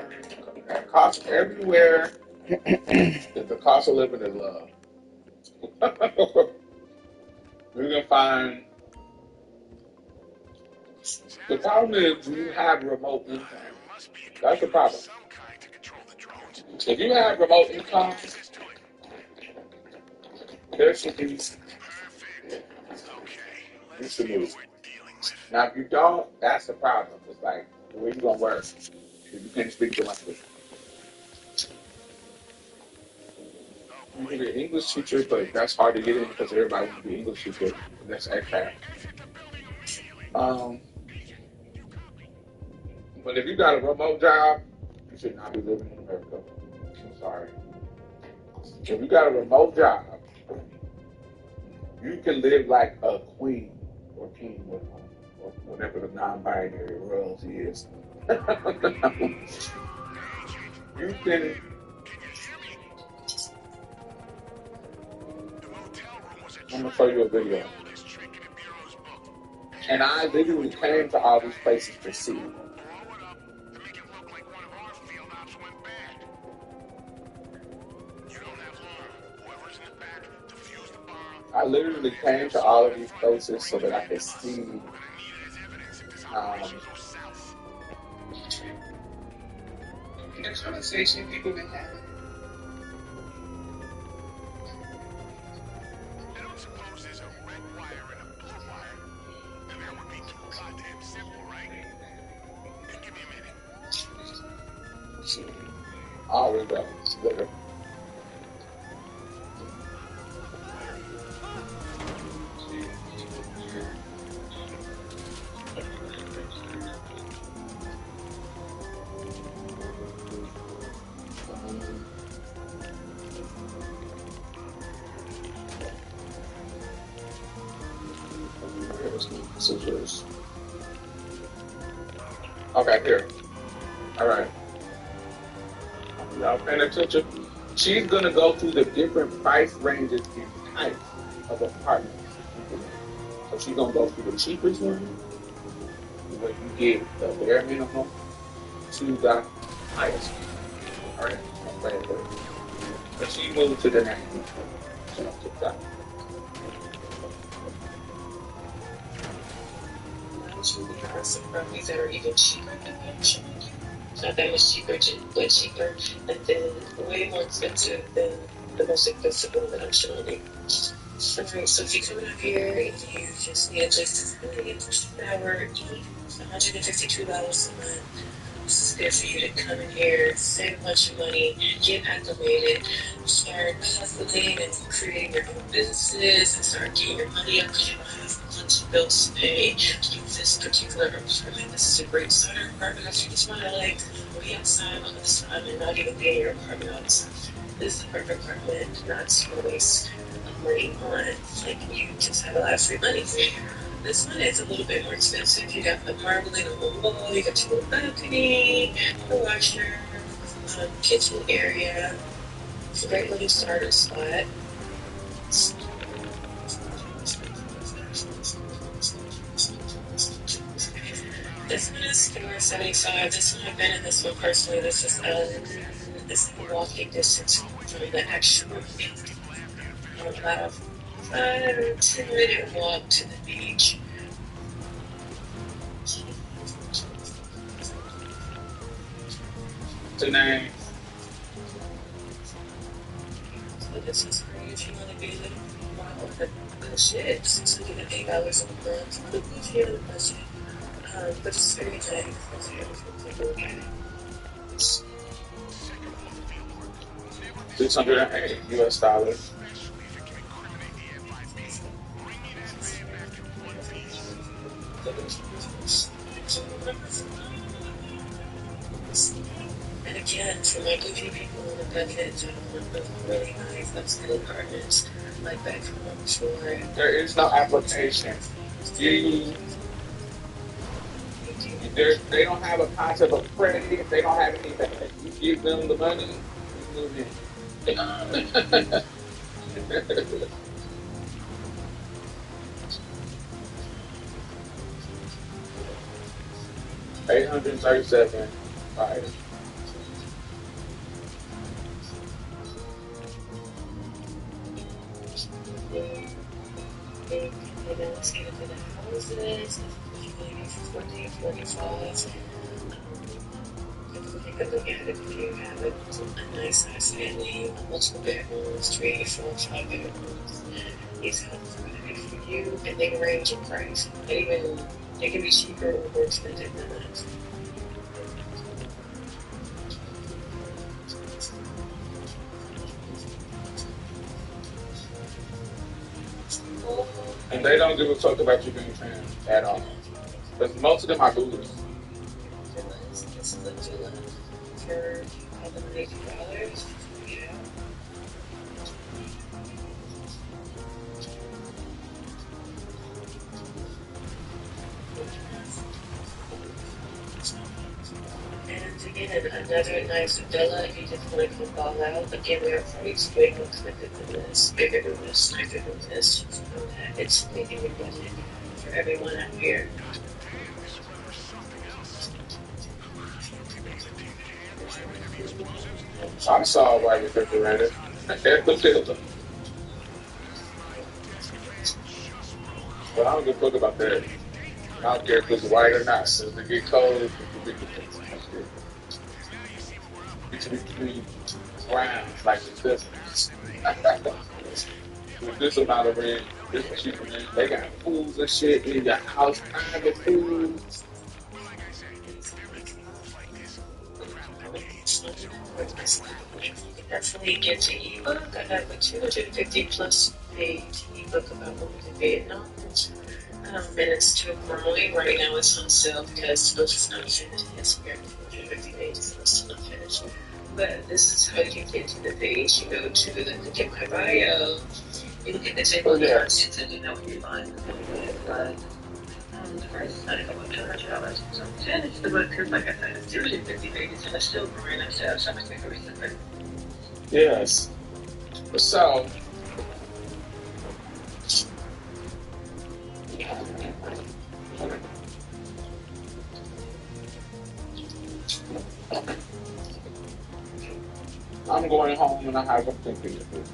It costs everywhere. The cost of living is love. You're gonna find the problem is you have remote income. That's the problem. If you have remote income, there should be you should move. Now if you don't, that's the problem. It's like where you gonna work if you can't speak the language. You can be an English teacher, but that's hard to get in because everybody wants to be an English teacher. That's expat. But if you got a remote job, you should not be living in America. I'm sorry. If you got a remote job, you can live like a queen or king or whatever the non-binary royalty is. You can. I'm gonna show you a video. And I literally came to all these places to see. I literally came to all of these places so that I could see the conversation people been having. I don't suppose there's a red wire and a blue wire. And that would be too goddamn simple, right? Hey, give me a minute. Oh, we go. Later. Scissors. Okay, here. All right. Y'all paying attention? She's gonna go through the different price ranges and types of apartments. So she's gonna go through the cheapest one, where you get the bare minimum, to the highest. All right. But she moved to the next one. So I'll take that. Usually there are some properties that are even cheaper than that. Not that much cheaper, but cheaper, and then way more expensive than the most expensive one that I'm showing you. Alright, so if you come out here and you just need a place to stay, $1 $152 a month. This is good for you to come in here, save a bunch of money, get acclimated, start hustling and creating your own businesses, and start getting your money up because you don't have a bunch of bills to pay. Use this particular apartment. This is a great starter apartment if you just want to like be outside all the time and not even be in your apartment all the time. This is a perfect apartment not to waste money on. Like you just have a lot of free money. This one is a little bit more expensive. You got the marbling on the wall, you got your little balcony, the washer, kitchen area. It's a great little starter spot. This one is $475. This one I've been in this one personally. This is walking distance from the actual about a 5 or 10 minute walk to the beach. Tonight. So this is for you if you want to be a little more on the shit. So you get $8 a month. If you have a budget. But it's very nice. $608 US. And again, for my goofy people on the budget, really nice upscale apartments like back home for. There is no application. They don't have a concept of credit. They don't have anything. You give them the money, you move in. $837. Right. Let's get into the houses. Maybe 14, 45. Take a look at it if you have a nice size family, multiple bedrooms, 3, 4, 5 bedrooms. These houses are going to be for you, and they can range in price. They can be cheaper or more expensive than that. And they don't give a fuck about you being trans at all. But most of them are Googles. This is a villa for $180. Yeah. And again, another nice villa if you just want to come all out. Again, we are price way more expensive than this, bigger than this, nicer than this. Just know that it's making a budget for everyone out here. I saw a white refrigerator at the filter. But I don't give a fuck about that. I don't care if it's white or not. If it get cold, it can be brown, like this. With this amount of rent, this is cheaper than they got pools and shit in your house, private pools. Definitely get the ebook. I have a 250 plus page ebook about moving to Vietnam. And it's still growing. Right now it's on sale because the book is not finished. It's 250 pages and it's still not finished. But this is how you get to the page. You go to look at my bio. You look at the table of contents and you know what you're buying. the first, I think I went $200. So 10 is the book, because like I said, it's 250 pages, and it's still growing up, so I'm trying to make a reason. Yes. So, I'm going home and I have a thinking to do.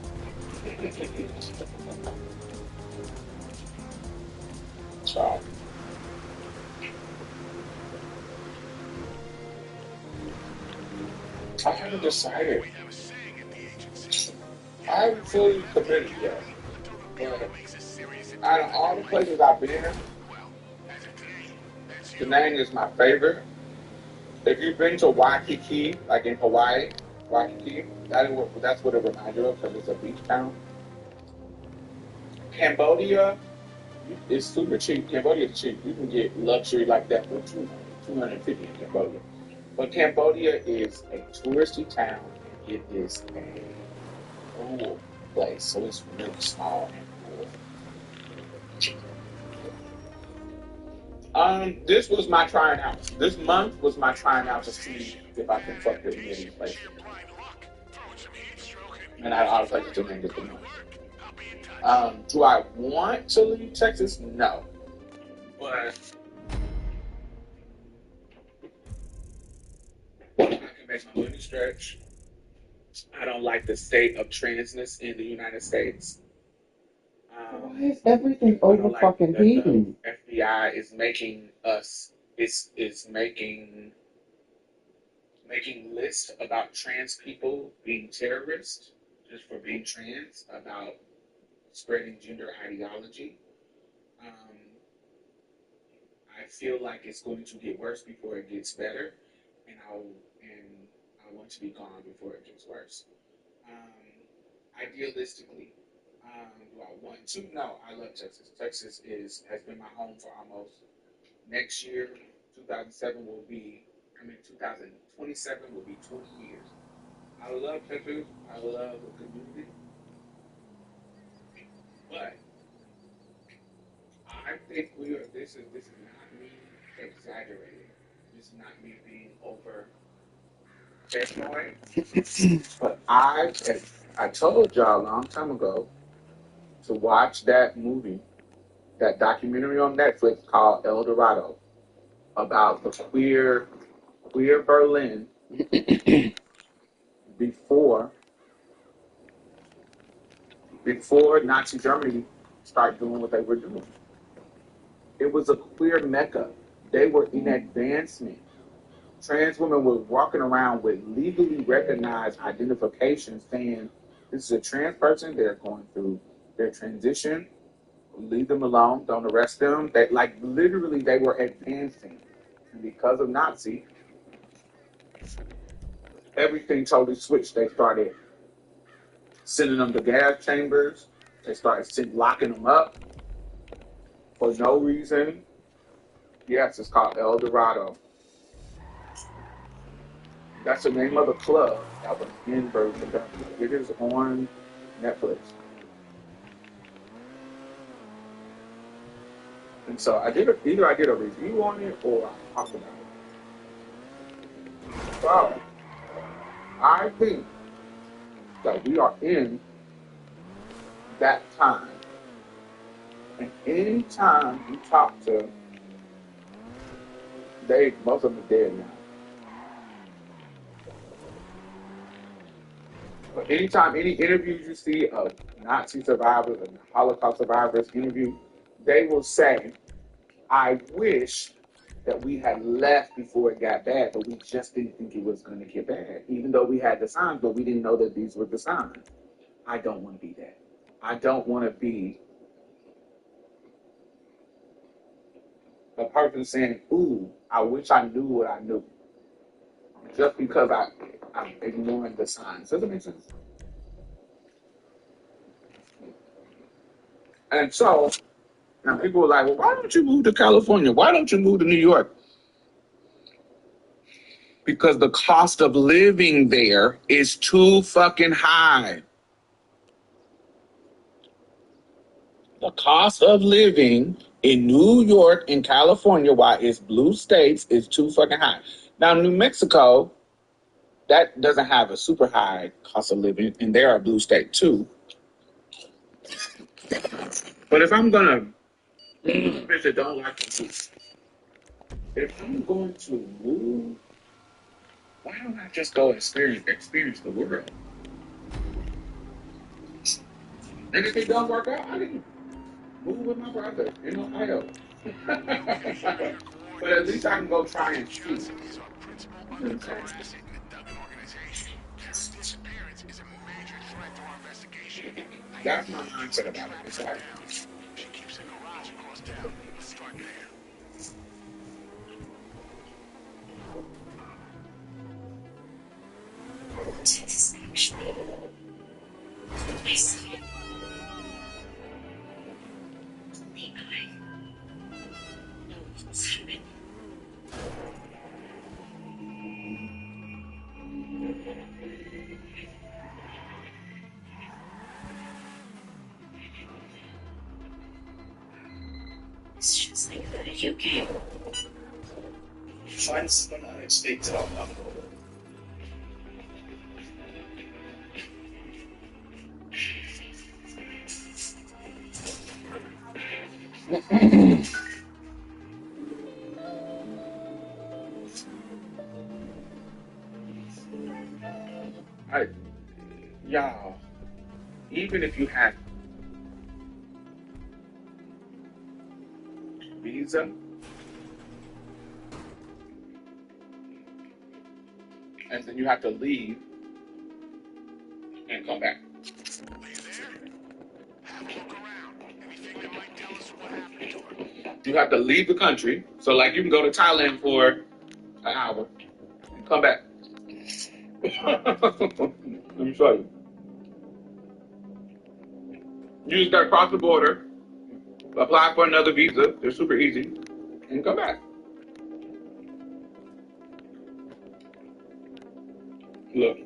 So, I haven't decided. I haven't fully committed yet. But out of all the places I've been, Penang is my favorite. If you've been to Waikiki, like in Hawaii, Waikiki, that's what it reminds you of because it's a beach town. Cambodia is super cheap. Cambodia is cheap. You can get luxury like that for 250 in Cambodia. But Cambodia is a touristy town. It is a rural place, so it's really small and rural. This was my trying out. This month was my trying out to see if I can fuck with any of these places. And I all places to name just the month. Do I want to leave Texas? No. But I can make my money stretch. I don't like the state of transness in the United States. Why is everything I over don't like fucking that the heating? FBI is making us is making lists about trans people being terrorists just for being trans, about spreading gender ideology. Um, I feel like it's going to get worse before it gets better, and I want to be gone before it gets worse. Idealistically, do I want to? No, I love Texas. Texas has been my home for almost next year. 2007 will be. 2027 will be 20 years. I love Texas. I love the community, but I think we are. This is not me exaggerating. This is not me being over paranoid. But I told y'all a long time ago to watch that movie, that documentary on Netflix called El Dorado about the queer Berlin before Nazi Germany started doing what they were doing. It was a queer mecca. They were in advancement. Trans women were walking around with legally recognized identifications saying, this is a trans person, they're going through their transition, leave them alone, don't arrest them. Like literally they were advancing. And because of Nazi, everything totally switched. They started sending them to gas chambers. They started locking them up for no reason. Yes, it's called El Dorado. That's the name of the club that was in Berkeley. It is on Netflix. And so either I did a review on it or I talked about it. So I think that we are in that time. And any time you talk to, most of them are dead now. But anytime, any interviews you see of Nazi survivors and Holocaust survivors interview, they will say, I wish that we had left before it got bad, but we just didn't think it was going to get bad. Even though we had the signs, but we didn't know that these were the signs. I don't want to be that. I don't want to be a person saying, ooh, I wish I knew what I knew. Just because I'm ignoring the signs. Does it make sense? And so, now people are like, well, why don't you move to California? Why don't you move to New York? Because the cost of living there is too fucking high. The cost of living In New York and California, while it's blue states, it's too fucking high. Now, New Mexico, that doesn't have a super high cost of living, and they're a blue state too. But if I'm gonna visit, don't like to move. If I'm going to move, why don't I just go experience the world? And if it don't work out, I can move with my brother in Ohio. But at least I can go try and shoot. Johnson is our principal undercover asset in the Duggan organization. Her disappearance is a major threat to our investigation. That's my mindset about it. It's like, She keeps a garage across town. Let's start there. Texas, actually. I saw it. Late night. No one's happened. It's just like a video game. Find someone I speak to. y'all, even if you have visa, and then you have to leave and come back. Are you there? Have a look around. Anything that might tell us what happened to her. You have to leave the country. So, like, you can go to Thailand for an hour and come back. Let me show you. You just got to cross the border, apply for another visa. They're super easy, and come back. Look.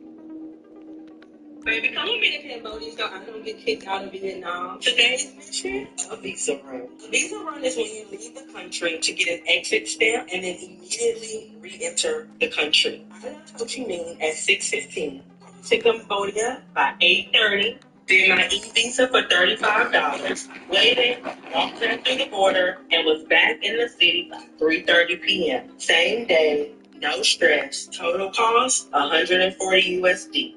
Baby, come with me to Cambodia so I don't get kicked out of Vietnam. Today's mission, a visa run. A visa run is when you leave the country to get an exit stamp and then immediately re-enter the country. I left Ho Chi Minh at 6:15. To Cambodia by 8:30. Did my e-visa for $35. Waited, walked her through the border, and was back in the city by 3:30 p.m. Same day, no stress. Total cost, $140 USD.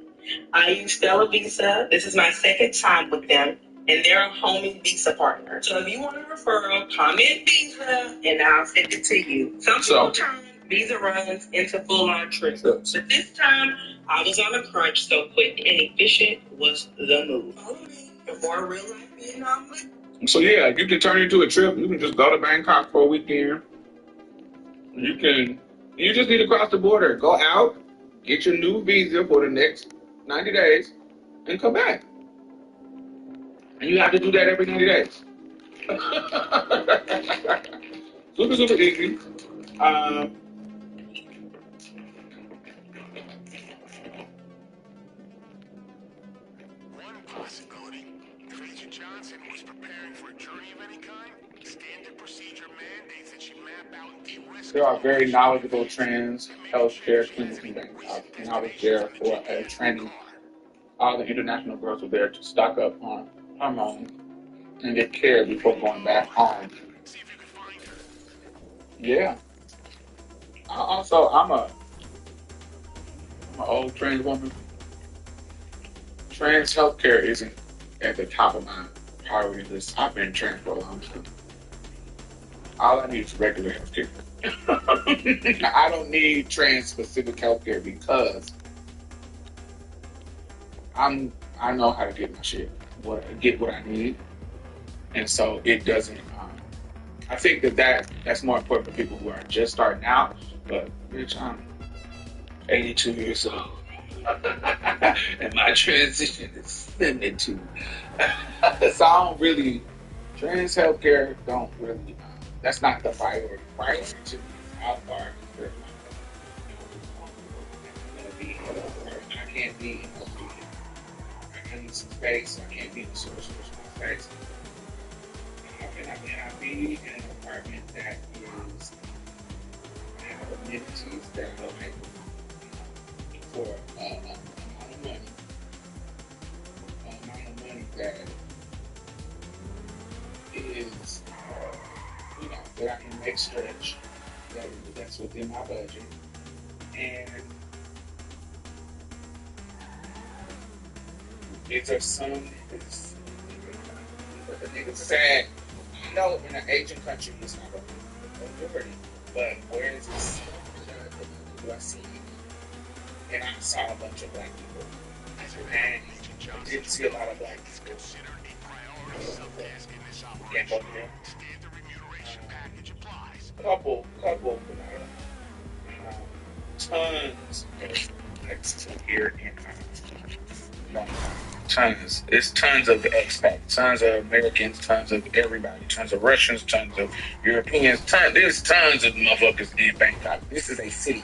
I use Stella Visa. This is my second time with them, and they're a homing visa partner. So if you want a referral, comment Visa, and I'll send it to you. Some people turn Visa runs into full-on trips, but this time I was on a crunch, so quick and efficient was the move. Follow me for more real-life Vietnam. So yeah, you can turn it into a trip. You can just go to Bangkok for a weekend. You just need to cross the border, go out, get your new visa for the next 90 days, and come back. And you have to do that every 90 days. Super, super easy. One possibility. If Agent Johnson was preparing for a journey of any kind, standard procedure mandates that she map out de-risk. There are very knowledgeable trans healthcare clinics in Bangkok, and I was there for a training. All the international girls were there to stock up on hormones and get care before going back home. See if you can find her. Yeah. I'm an old trans woman. Trans healthcare isn't at the top of my priority list. I've been trans for a long time. All I need is regular healthcare. I don't need trans specific healthcare because I know how to get my shit, get what I need, and so it doesn't. I think that's more important for people who are just starting out. But bitch, I'm 82 years old, and my transition is 72. So I don't really trans healthcare. Don't really. That's not the priority. Priority to me is how far I can't be. I need some space. I can't be in the super space. How can I be I be in an apartment that is have amenities that are like for amount of money that is, that I can make stretch, that's within my budget. And is there some niggas, but the niggas said, I know in an Asian country it's not a majority, but where is this? Do I see? And I saw a bunch of black people, and I didn't see a lot of black people. Can't go there. Couple, tons here in tons. It's tons of expats, tons of Americans, tons of everybody, tons of Russians, tons of Europeans. There's tons of motherfuckers in Bangkok. This is a city.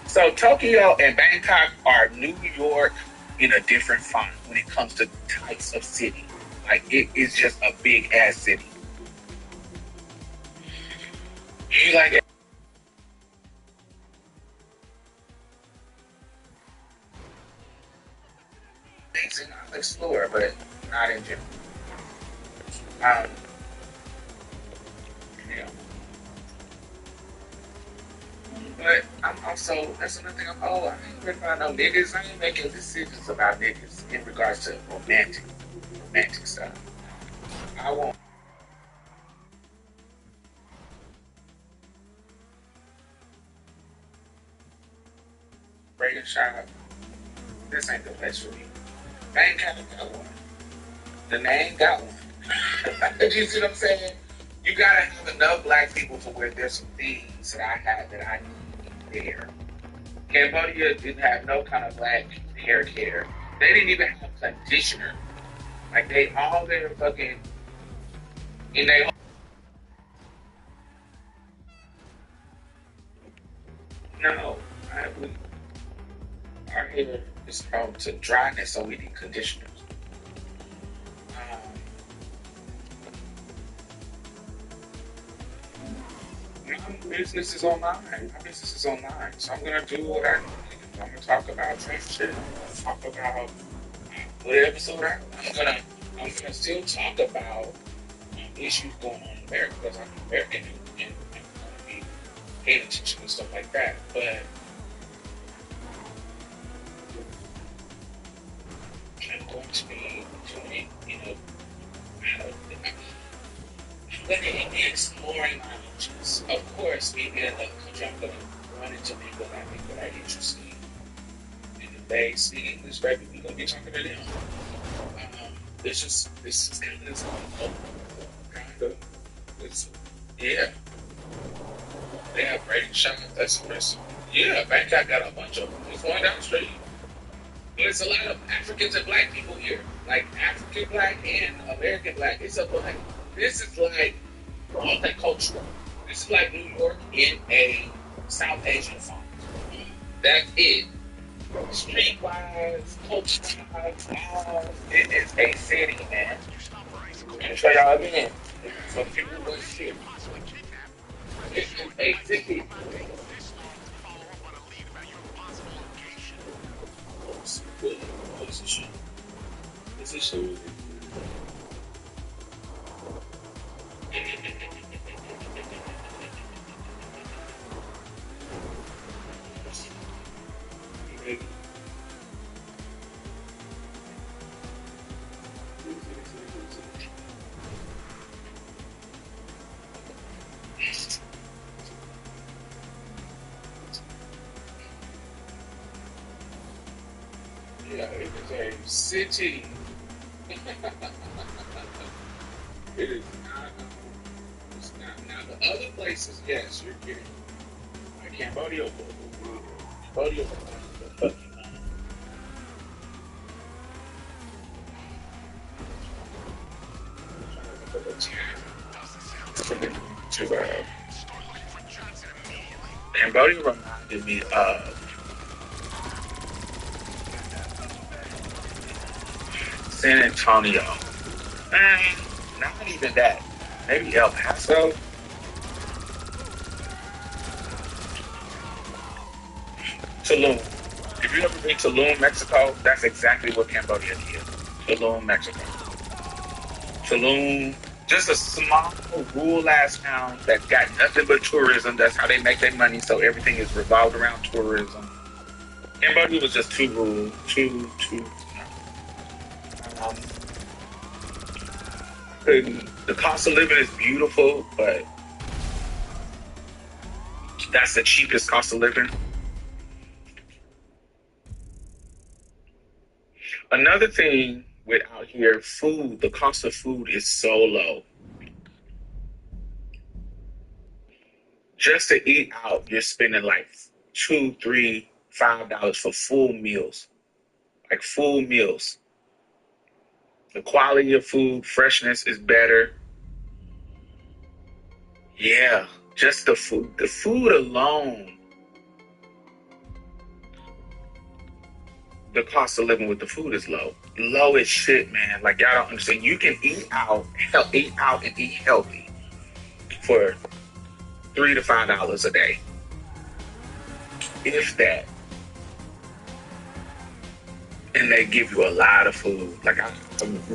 So Tokyo and Bangkok are New York in a different font when it comes to types of city. Like, it is just a big ass city. You like it? Amazing. I'll explore, but not in general. Yeah. But I'm also, that's another thing. I ain't worried about no niggas. I ain't making decisions about niggas in regards to romantic stuff. I won't. Break a shot. This ain't the place for me. Bangkok got one. The name got one. You see what I'm saying? You gotta have enough black people to where there's some things that I have that I need there. Cambodia didn't have no kind of black hair care. They didn't even have conditioner. Like, they all their fucking in they no. Our hair is prone to dryness, so we need conditioners. My business is online. So I'm gonna do what I need. I'm gonna talk about trans shit. I'm gonna talk about whatever episode I'm gonna still talk about issues going on in America because I'm American and I'm gonna be paying attention and stuff like that. But I'm going to be doing, I'm going to be exploring my interests. Of course, me being a country, I'm going to run into people that are interested. And if they speak English, baby, we're going to be talking to them. This is kind of this yeah. They have rating shots. That's impressive. Yeah, Bangkok got a bunch of them. It's going down the street. There's a lot of Africans and black people here. Like African black and American black. This is like multicultural. This is like New York in a South Asian font. That's it. Streetwise, culture-wise, it is a city, man. I'm gonna show y'all again. For people who was here. It is a city. This is shit. Yeah, it is a city. It is not. It's not. Now the other places, yes, you're getting. Like Cambodia, Cambodia, fucking. Cambodia reminded me of San Antonio. Not even that. maybe El Paso. Tulum. If you ever been to Tulum, Mexico, that's exactly what Cambodia is. Tulum, Mexico. Tulum, just a small, rural ass town that got nothing but tourism. That's how they make their money. So everything is revolved around tourism. Cambodia was just too rural, too. Um, and the cost of living is beautiful, but that's the cheapest cost of living. Another thing with out here, food, the cost of food is so low. Just to eat out, you're spending like $2, $3, $5 for full meals. Like full meals. The quality of food, freshness is better. Yeah, just the food. The food alone, the cost of living with the food is low. Low as shit, man. Like y'all don't understand. You can eat out and eat healthy for $3 to $5 a day. If that. And they give you a lot of food. Like I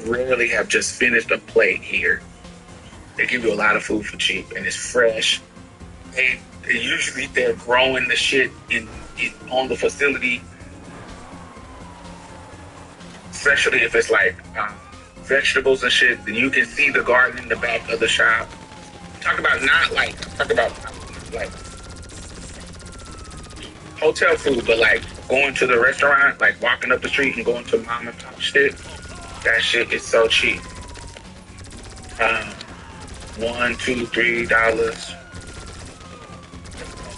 rarely have just finished a plate here. They give you a lot of food for cheap, and it's fresh. They usually they're growing the shit in on the facility, especially if it's like vegetables and shit. Then you can see the garden in the back of the shop. Talk about like hotel food, but like going to the restaurant, like walking up the street and going to mom and pop shit. That shit is so cheap. $1, $2, $3. I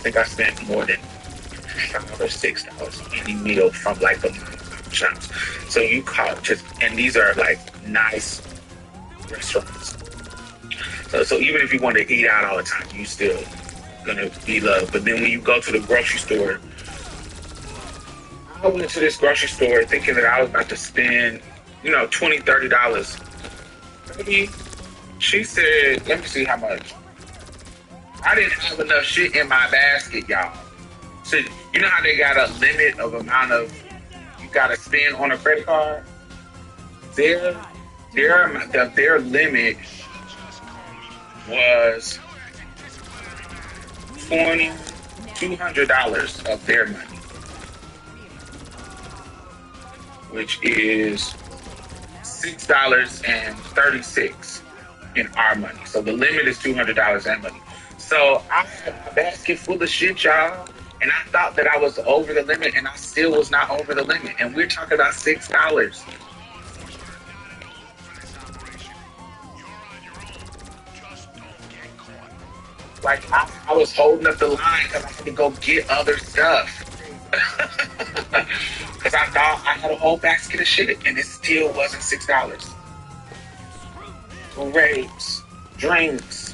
think I spent more than $5 or $6 any meal from like the shops. So you caught just, and these are like nice restaurants. So even if you want to eat out all the time, you still gonna be loved. But then when you go to the grocery store, I went to this grocery store thinking that I was about to spend, $20, $30. Maybe she said, let me see how much. I didn't have enough shit in my basket, y'all. So you know how they got a limit of amount of you gotta spend on a credit card? Their limit was $200 of their money, which is $6.36 in our money. So the limit is $200 in money. So I had my basket full of shit, y'all, and I thought that I was over the limit, and I still was not over the limit. And we're talking about $6. Like I was holding up the line because I had to go get other stuff. Because I thought I had a whole basket of shit, and it still wasn't $6. Grapes, drinks.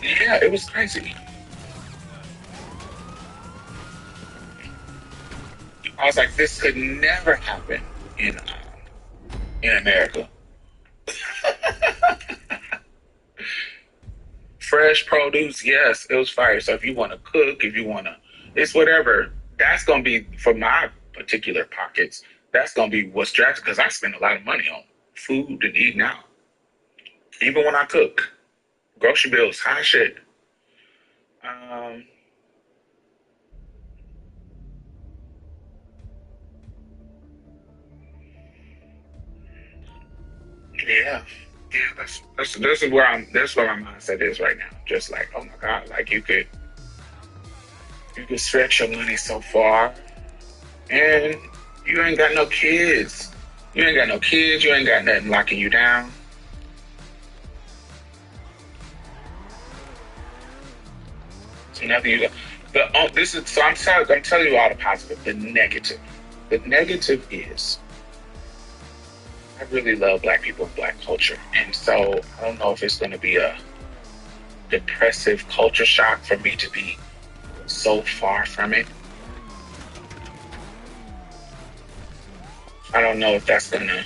Yeah, it was crazy. I was like, this could never happen in America. Fresh produce, yes, it was fire. So if you want to cook, if you want to, it's whatever. That's gonna be for my particular pockets. That's gonna be what's drastic because I spend a lot of money on food and eating out. Even when I cook, grocery bills, high shit. Um, yeah, yeah. This is where This is where my mindset is right now. Just like, oh my god, like you could stretch your money so far, and you ain't got no kids. You ain't got no kids. You ain't got nothing locking you down. So nothing you got. This is so. I'm telling you all the positive. The negative. The negative is I really love Black people and Black culture, and so I don't know if it's going to be a depressive culture shock for me to be so far from it. I don't know if that's gonna.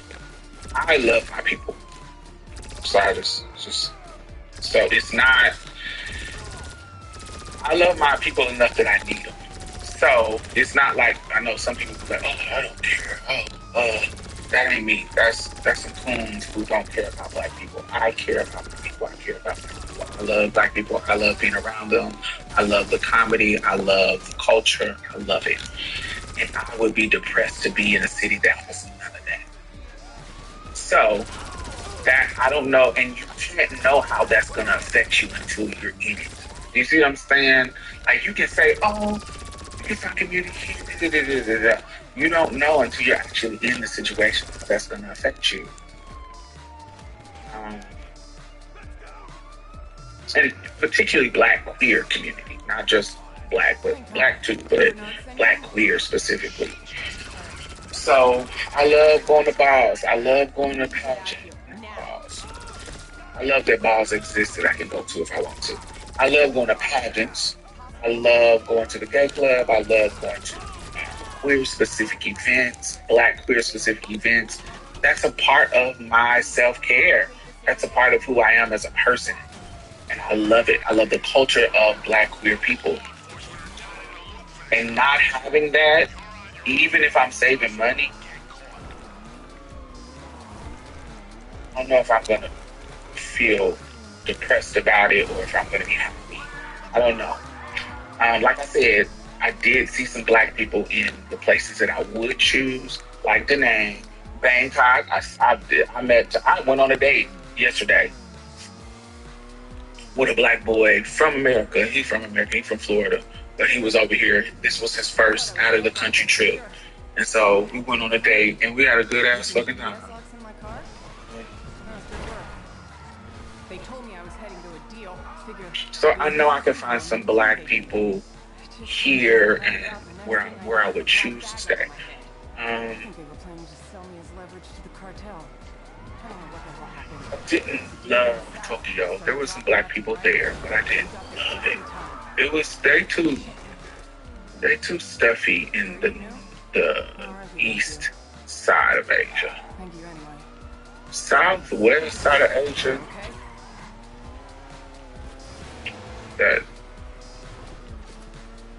I love my people. outside is just so it's not. I love my people enough that I need them. So it's not like I know some people be like, oh, I don't care. That ain't me. That's some coons who don't care about black people. I care about black people. I care about black people. I love black people. I love being around them. I love the comedy. I love the culture. I love it. And I would be depressed to be in a city that has none of that. So that I don't know, and you can't know how that's gonna affect you until you're in it. You see what I'm saying? Like you can say, "Oh, it's our community." Da, da, da, da, da. You don't know until you're actually in the situation how that's gonna affect you. Um, and particularly black queer community, not just black, but black too, but black queer specifically. So I love going to balls. I love going to pageant balls. I love that balls exist that I can go to if I want to. I love going to pageants. I love going to the gay club. I love going to queer specific events, black queer specific events. That's a part of my self care. That's a part of who I am as a person. And I love it. I love the culture of black queer people. And not having that, even if I'm saving money, I don't know if I'm going to feel depressed about it or if I'm going to be happy. I don't know. Like I said, I did see some black people in the places that I would choose, like Da Nang, Bangkok. I went on a date yesterday with a black boy from America. He's from America. He's from Florida, but he was over here. This was his first out of the country trip, and so we went on a date and we had a good ass fucking time. So I know I can find some black people here and where I would choose to stay. I didn't love Tokyo. There were some black people there, but I didn't love it. It was they too stuffy in the east side of Asia. Southwest side of Asia, that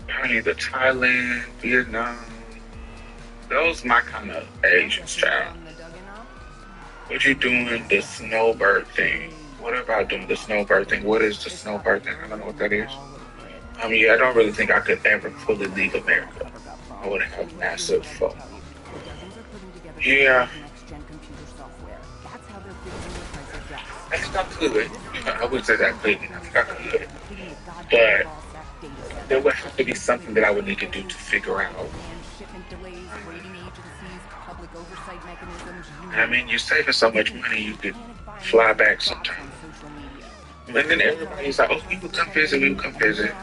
probably the Thailand, Vietnam, those my kind of Asian style. What you doing the snowbird thing? What about doing the snowbird thing? What is the snowbird thing? I don't know what that is. Yeah, I don't really think I could ever fully leave America. I would have massive FOMO. Yeah. I think I could. I wouldn't say that I couldn't. I think I could. But there would have to be something that I would need to do to figure out. I mean, you're saving so much money, you could fly back sometime. And then everybody's like, oh, we will come visit, we will come visit.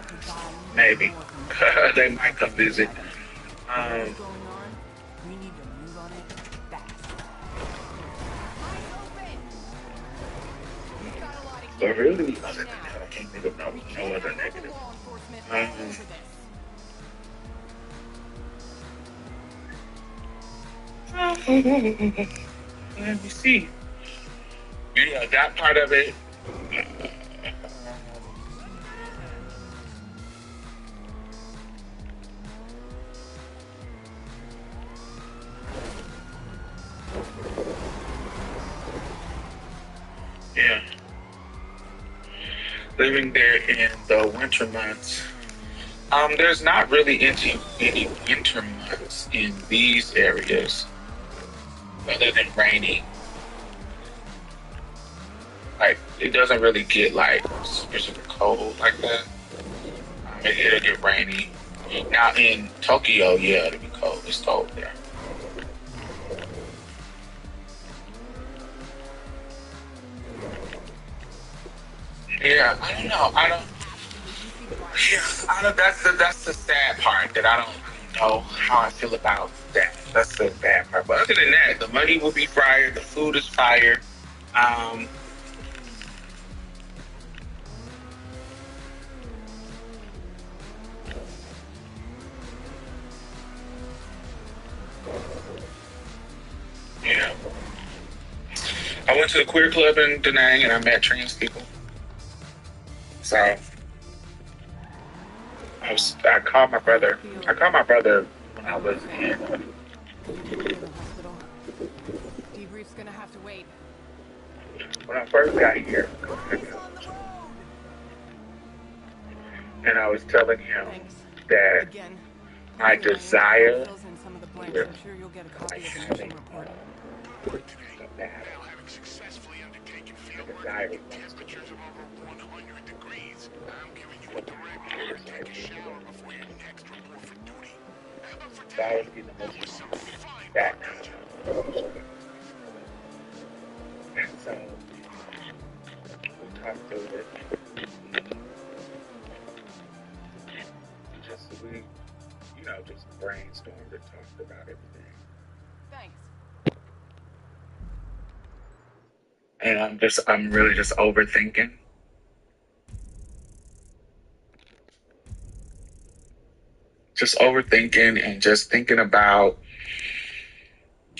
Maybe. They might come visit. But really, other than that, I can't think of no other negative. Let me see. Yeah, that part of it. Yeah. Living there in the winter months. There's not really any winter months in these areas other than rainy. Like, it doesn't really get like super cold like that. It'll get rainy. Now in Tokyo, yeah, it'll be cold. It's cold there. Yeah, I don't know. That's the sad part that I don't know how I feel about that. That's the bad part. But other than that, the money will be fire. The food is fire. Yeah. I went to the queer club in Da Nang and I met trans people. So I called my brother. I called my brother when I was in. Debrief's gonna have to wait. When I first got here, and I was telling him Thanks. that Again. my Hopefully my desire info fills in some of the blanks. I'm sure you'll get a copy of the mission report. the battle, Now, having successfully undertaken field the work desire with was to temperatures of over 100 degrees, I'm giving you a direct order to take a shower before your next report for duty. But for that I today, was getting the that most was some fine back. work, Major. And so we talked through it. We just brainstormed and talked about everything. Thanks. And I'm really just overthinking. Just overthinking and just thinking about,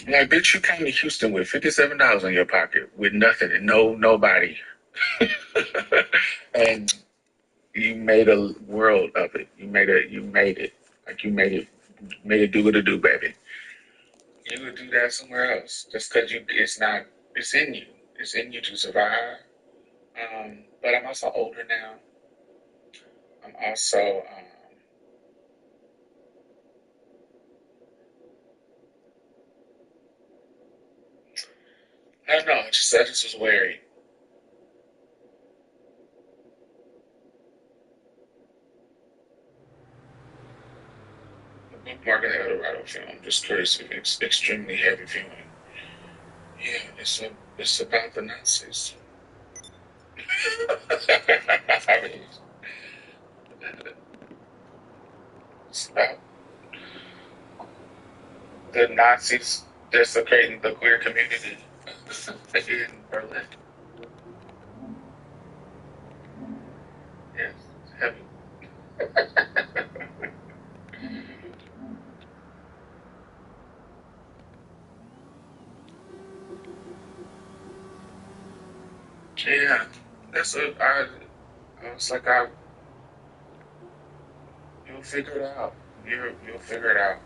like, bitch, you came to Houston with $57 in your pocket with nothing and nobody. And you made a world of it. You made it. Like you made it do what it do, baby. You would do that somewhere else. Just because it's in you. It's in you to survive. But I'm also older now. I'm also, I don't know, I just was wary. The bookmark of the Eldorado film, just curious if it's extremely heavy feeling. Yeah, it's about the Nazis. I mean, it's about the Nazis desecrating the queer community in Berlin. Yes, it's heavy. Yeah, I was like, you'll figure it out. You'll figure it out.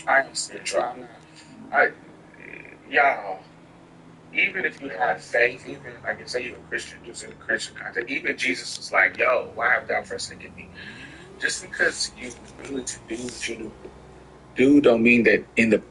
I am spiritual. I'm not. I, y'all. Even if you have faith, even like say you're a Christian, just in a Christian context, even Jesus was like, "Yo, why have thou forsaken me?" Just because you willing to do what you do, don't mean that in the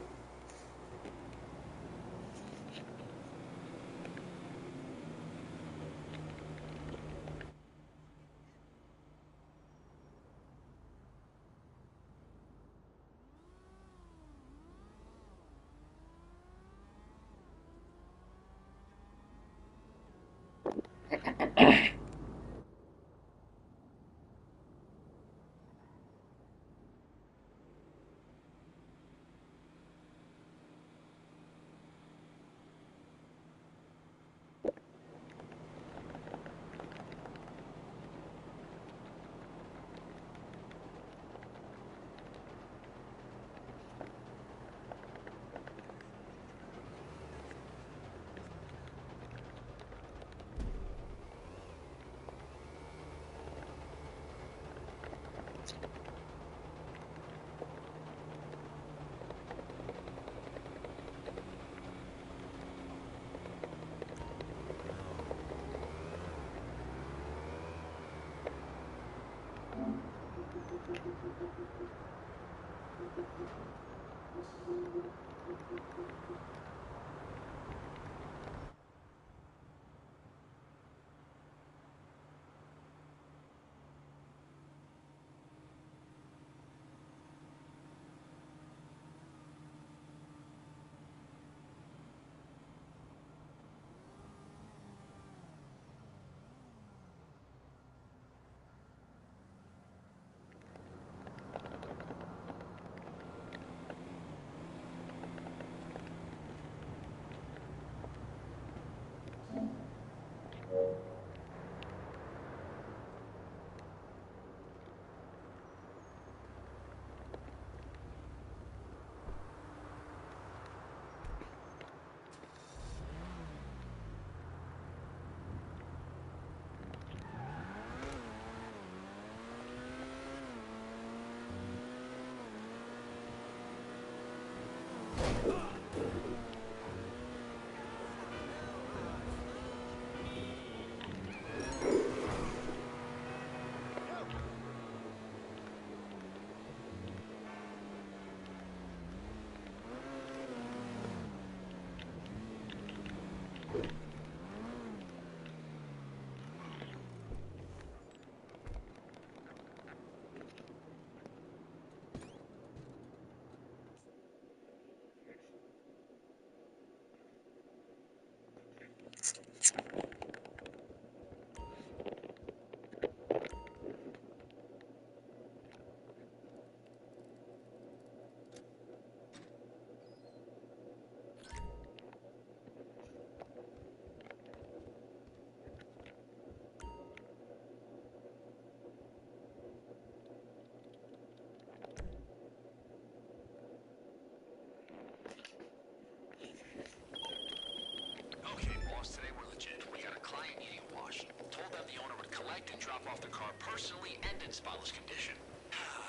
Okay, boss, today we're legit. We got a client needing a wash. Told them the owner would collect and drop off the car personally and in spotless condition.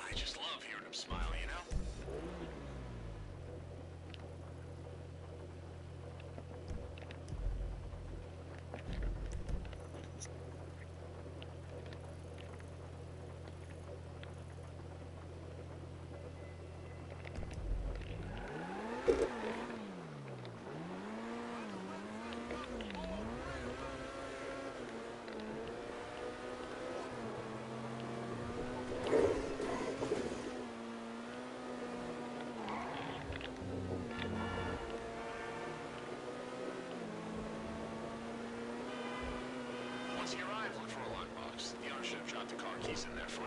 I just love hearing him smile, you know? Once you arrive, look for a lockbox. The owner should have dropped the car keys in there for you.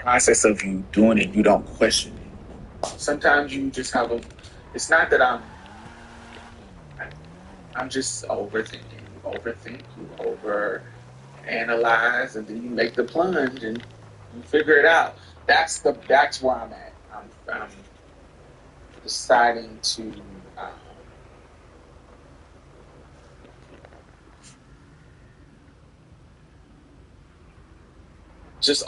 Process of you doing it, you don't question it. Sometimes you just have a. It's not that I'm I'm just overthinking. You overthink, you over analyze, and then you make the plunge and you figure it out. That's where I'm at. I'm deciding to um, just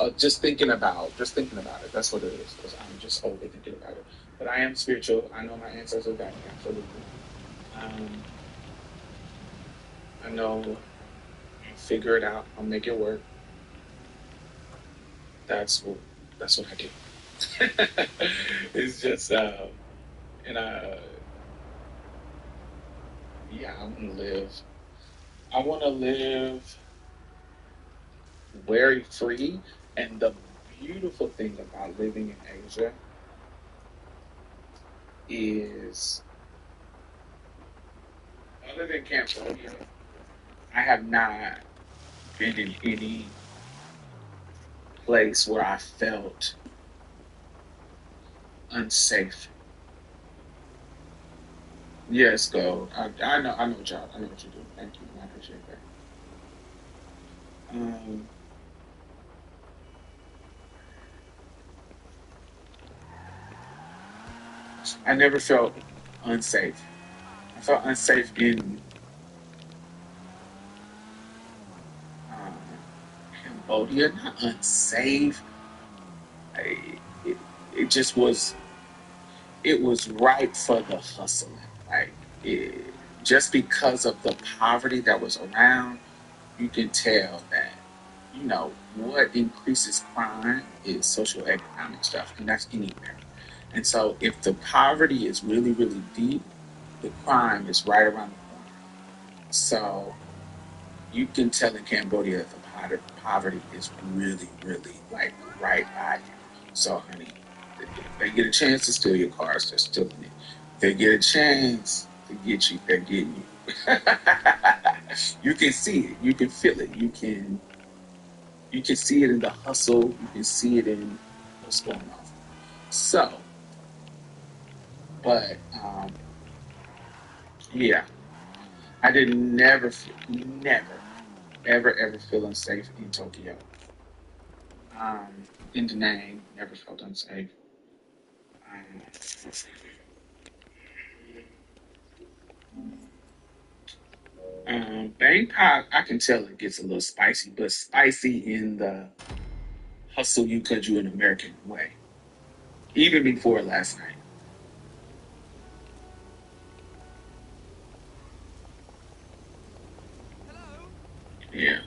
thinking about it. That's what it is. 'Cause I'm just overthinking about it. But I am spiritual. I know my answers are that absolutely. Um, I know I'll figure it out. I'll make it work. That's what that's what I do. It's just and yeah, I want to live very free. And the beautiful thing about living in Asia is, other than Cambodia, I have not been in any place where I felt unsafe. Yes, go. I know, job. I know what you do. Thank you. I appreciate that. Um, I never felt unsafe. I felt unsafe in um, Cambodia. Not unsafe. It, it just was. It was ripe for the hustling. Like just because of the poverty that was around, you can tell that what increases crime is social economic stuff, and that's anywhere. And so, if the poverty is really, really deep, the crime is right around the corner. So you can tell in Cambodia that the poverty is really, really like right by you. So, honey, if they get a chance to steal your cars, they're stealing it. If they get a chance to get you, they're getting you. You can see it, you can feel it, you can see it in the hustle, you can see it in what's going on. So, but yeah, I did never, ever, ever feel unsafe in Tokyo. In Da Nang, never felt unsafe. Um, Bangkok, I can tell it gets a little spicy, but spicy in the hustle you could do an American way. Even before last night. Yeah.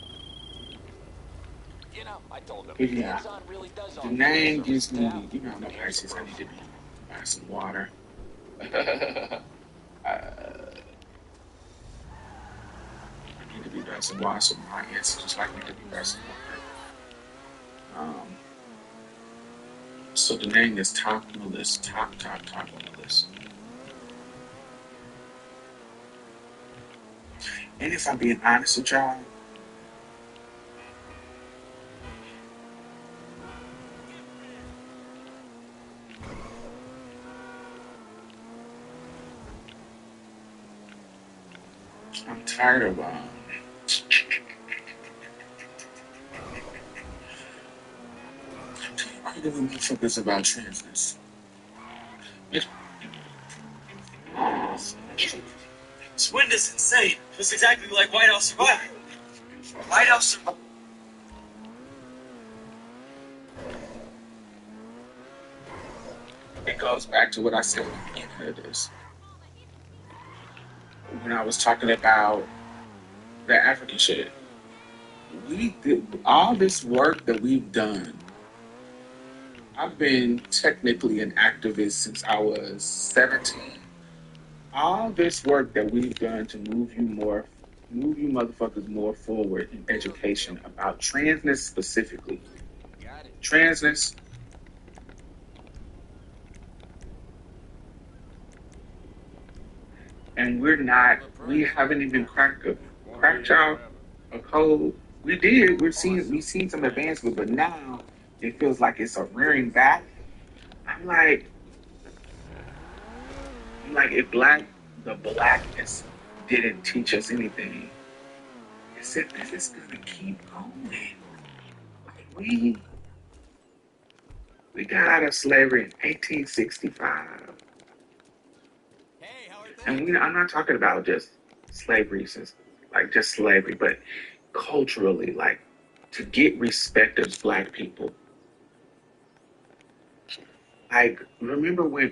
You know, I told him. But yeah, Amazon really does the offer name service gives me, now. how many prices I need to be. Buy some water. I need to be buying some water, so my ancestors like me to be buying some water. So the name is top on the list, top on the list. And if I'm being honest with y'all, I'm tired of arguing with motherfuckers about transness. It, This wind is insane. It's exactly like White House Survivor. White House Survivor. it goes back to what I said at the beginning of this. When I was talking about the African shit. We did all this work that we've done. I've been technically an activist since I was 17. All this work that we've done to move you motherfuckers more forward in education about transness specifically. Transness, and we haven't even cracked y'all a code. We did. We've seen some advancement, but now it feels like it's a rearing back. I'm like, if the blackness didn't teach us anything, is that this is gonna keep going. Like we got out of slavery in 1865, and I'm not talking about just slavery, since like just slavery, but culturally, like to get respect as Black people. Like remember when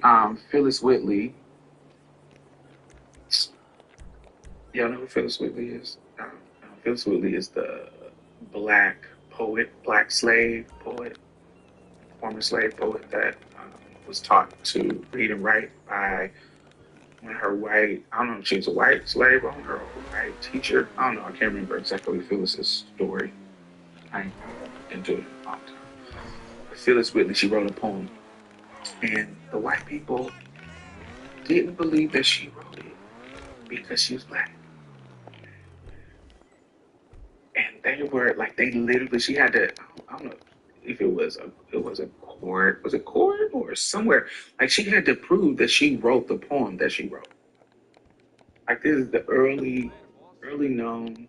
Phyllis Whitley, y'all know who Phyllis Whitley is? Phyllis Whitley is the Black poet, Black slave poet, former slave poet that was taught to read and write by one of her white, I don't know if she was a white slave owner or a white teacher. I don't know. I can't remember exactly Phyllis's story. I ain't into it in a long time. But Phyllis Whitley, she wrote a poem, and the white people didn't believe that she wrote it because she was Black. And they were like, they literally, she had to, I don't know if it was a court, was it court or somewhere? Like she had to prove that she wrote the poem that she wrote. Like this is the early known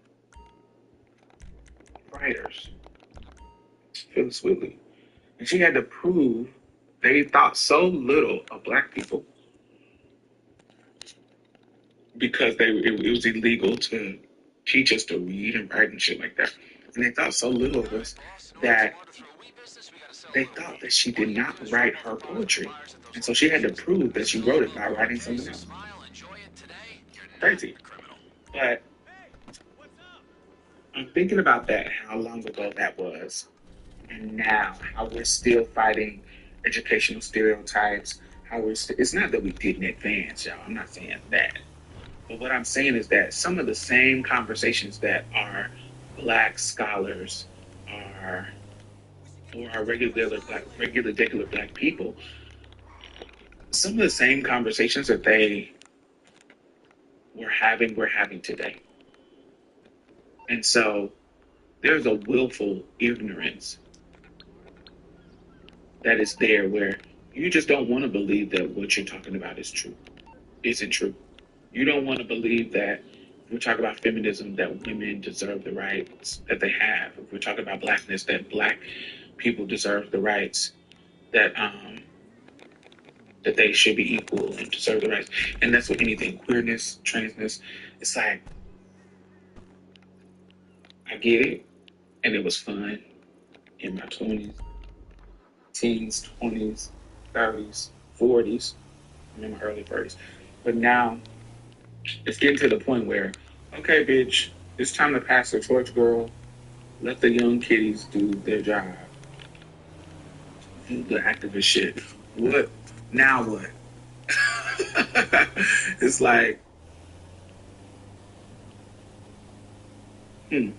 writers, Phyllis Whitley. And she had to prove they thought so little of Black people because it was illegal to teach us to read and write and shit like that. And they thought so little of us that they thought that she did not write her poetry. And so she had to prove that she wrote it by writing something else. Crazy. But I'm thinking about that, how long ago that was. And now, how we're still fighting educational stereotypes. It's not that we didn't advance, y'all. I'm not saying that. But what I'm saying is that some of the same conversations that our Black scholars are, or our regular Black people, some of the same conversations that they we're having today. And so there's a willful ignorance that is there where you just don't want to believe that what you're talking about is true. Isn't true. You don't want to believe that if we talk about feminism, that women deserve the rights that they have. If we talk about Blackness, that Black people deserve the rights that that they should be equal and deserve the rights. And that's with anything, queerness, transness. It's like I get it, and it was fun in my 20s, teens, 20s, 30s, 40s, I'm in my early 30s. But now it's getting to the point where, okay, bitch, it's time to pass the torch, girl. Let the young kiddies do their job. Do the activist shit. What? Now what? It's like, hmm.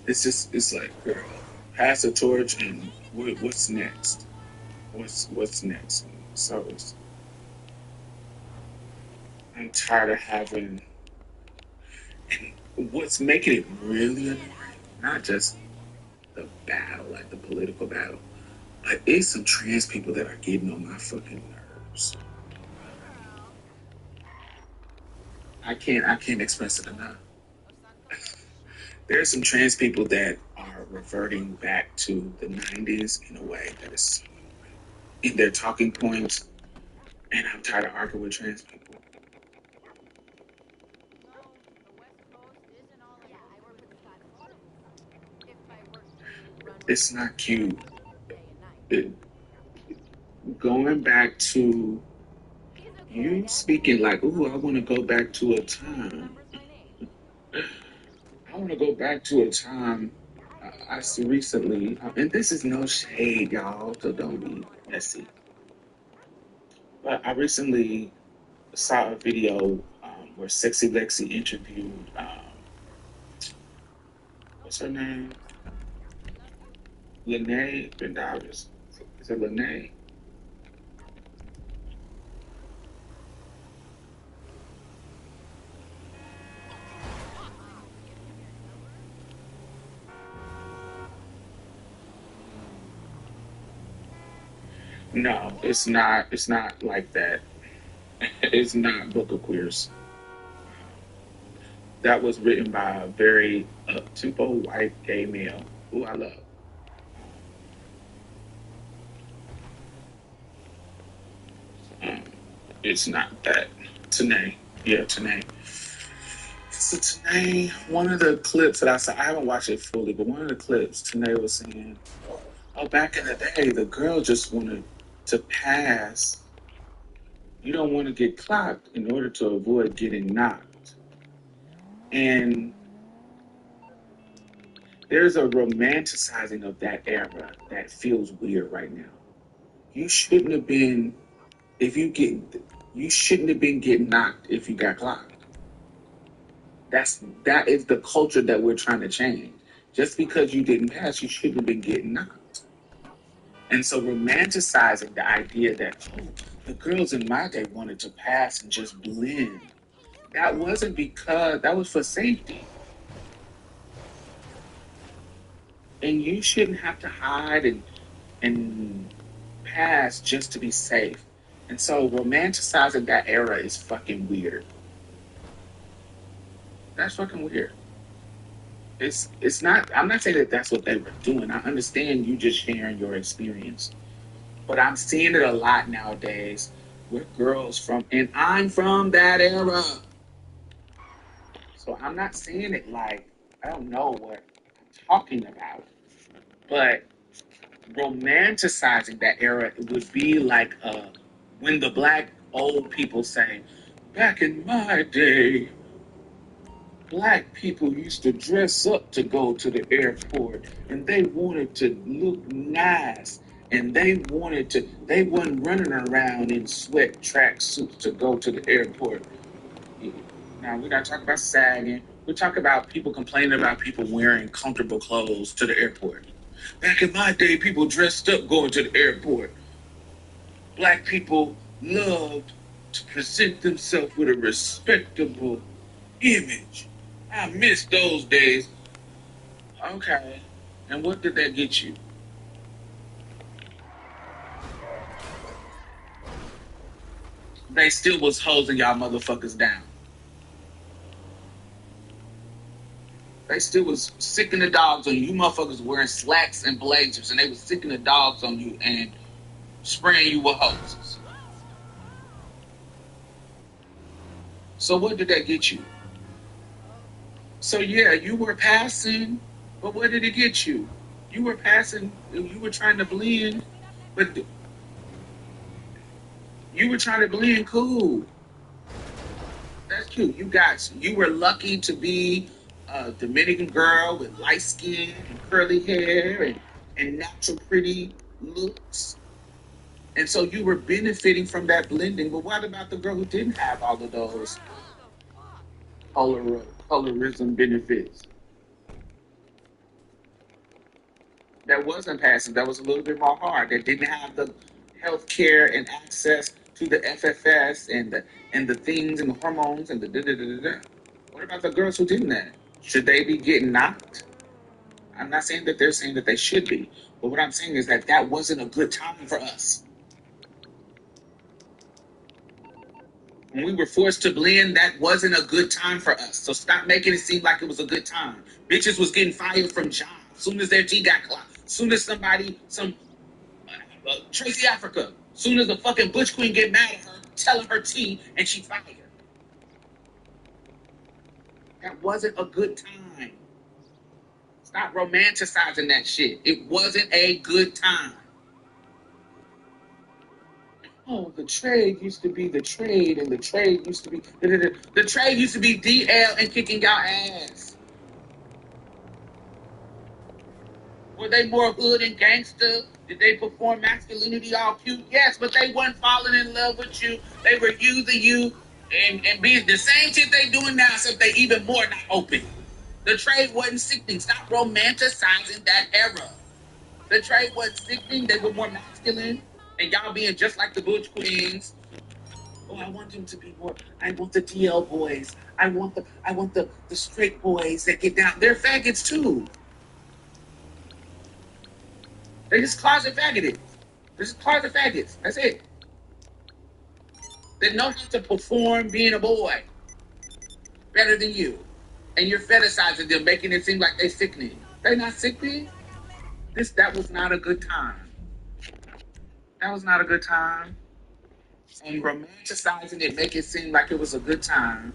It's like, girl, pass the torch, and what's next? What's next? So I'm tired of having, and what's making it really annoying, not just the battle, like the political battle, but it's some trans people that are getting on my fucking nerves. I can't express it enough. There are some trans people that are reverting back to the 90s in a way that is in their talking points, and I'm tired of arguing with trans people. It's not cute. It, going back to you speaking like, ooh, I want to go back to a time. I want to go back to a time I see recently, and this is no shade, y'all, so don't be messy. But I recently saw a video where Sexy Lexi interviewed, what's her name? Lene Bendavis. Is it Lene? No, it's not. It's not like that. It's not Book of Queers. That was written by a very up-tempo white gay male who I love. Um, it's not that. Tanae. Yeah, Tanae. So Tanae, one of the clips that I saw, I haven't watched it fully, but one of the clips, Tanae was saying, oh, back in the day, the girl just wanted to pass. You don't want to get clocked in order to avoid getting knocked. And there's a romanticizing of that era that feels weird right now. You shouldn't have been, if you get, you shouldn't have been getting knocked if you got clocked. That is the culture that we're trying to change. Just because you didn't pass, you shouldn't have been getting knocked. And so romanticizing the idea that, oh, the girls in my day wanted to pass and just blend. That wasn't because that was for safety. And you shouldn't have to hide and pass just to be safe. And so romanticizing that era is fucking weird. That's fucking weird. It's not. I'm not saying that that's what they were doing. I understand you just sharing your experience, but I'm seeing it a lot nowadays with girls from, and I'm from that era, so I'm not seeing it like I don't know what I'm talking about, but romanticizing that era would be like when the black old people say, back in my day, black people used to dress up to go to the airport and they wanted to look nice and they wasn't running around in sweat track suits to go to the airport. Now we're not talking about sagging. We're talking about people complaining about people wearing comfortable clothes to the airport. Back in my day, people dressed up going to the airport. Black people loved to present themselves with a respectable image. I miss those days. Okay. And what did that get you? They still was hosing y'all motherfuckers down. They still was sicking the dogs on you. You motherfuckers wearing slacks and blazers, and they was sicking the dogs on you and spraying you with hoses. So what did that get you? So yeah, you were passing, but what did it get you? You were passing. You were trying to blend, but you were trying to blend cool. That's cute. You were lucky to be a Dominican girl with light skin and curly hair and natural pretty looks. And so you were benefiting from that blending. But what about the girl who didn't have all of those colorism benefits? That wasn't passive. That was a little bit more hard. That didn't have the health care and access to the FFS and the things and the hormones and the da da da da da. What about the girls who didn't have? Should they be getting knocked? I'm not saying that they're saying that they should be, but what I'm saying is that that wasn't a good time for us. When we were forced to blend, that wasn't a good time for us. So stop making it seem like it was a good time. Bitches was getting fired from jobs soon as their tea got clocked. Soon as Tracy Africa, soon as the fucking Butch Queen get mad at her, telling her tea, and she fired. That wasn't a good time. Stop romanticizing that shit. It wasn't a good time. Oh, the trade used to be the trade, and the trade used to be the trade used to be DL and kicking y'all ass. Were they more hood and gangster? Did they perform masculinity all cute? Yes, but they weren't falling in love with you. They were using you and being the same shit they doing now, except they even more not open. The trade wasn't sickening. Stop romanticizing that era. The trade wasn't sickening. They were more masculine, and y'all being just like the Butch Queens. Oh, I want them to be more. I want the DL boys. I want the straight boys that get down. They're faggots too. They just closet faggoted. This is part of the faggots. That's it. They know how to perform being a boy better than you. And you're fetishizing them, making it seem like they're sickening. They're not sickening. That was not a good time. That was not a good time. And romanticizing it, make it seem like it was a good time.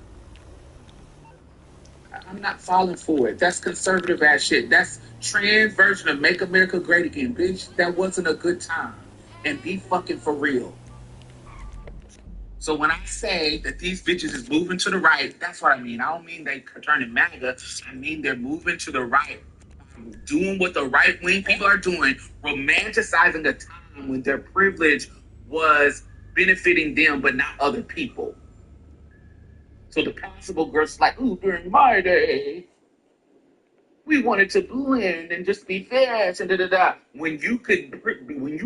I'm not falling for it. That's conservative ass shit. That's trans version of Make America Great Again, bitch. That wasn't a good time. And be fucking for real. So when I say that these bitches is moving to the right, that's what I mean. I don't mean they turning MAGA. I mean they're moving to the right, doing what the right wing people are doing, romanticizing a time when their privilege was benefiting them but not other people. So the possible girls like, ooh, during my day, we wanted to blend and just be fast and da da da. When you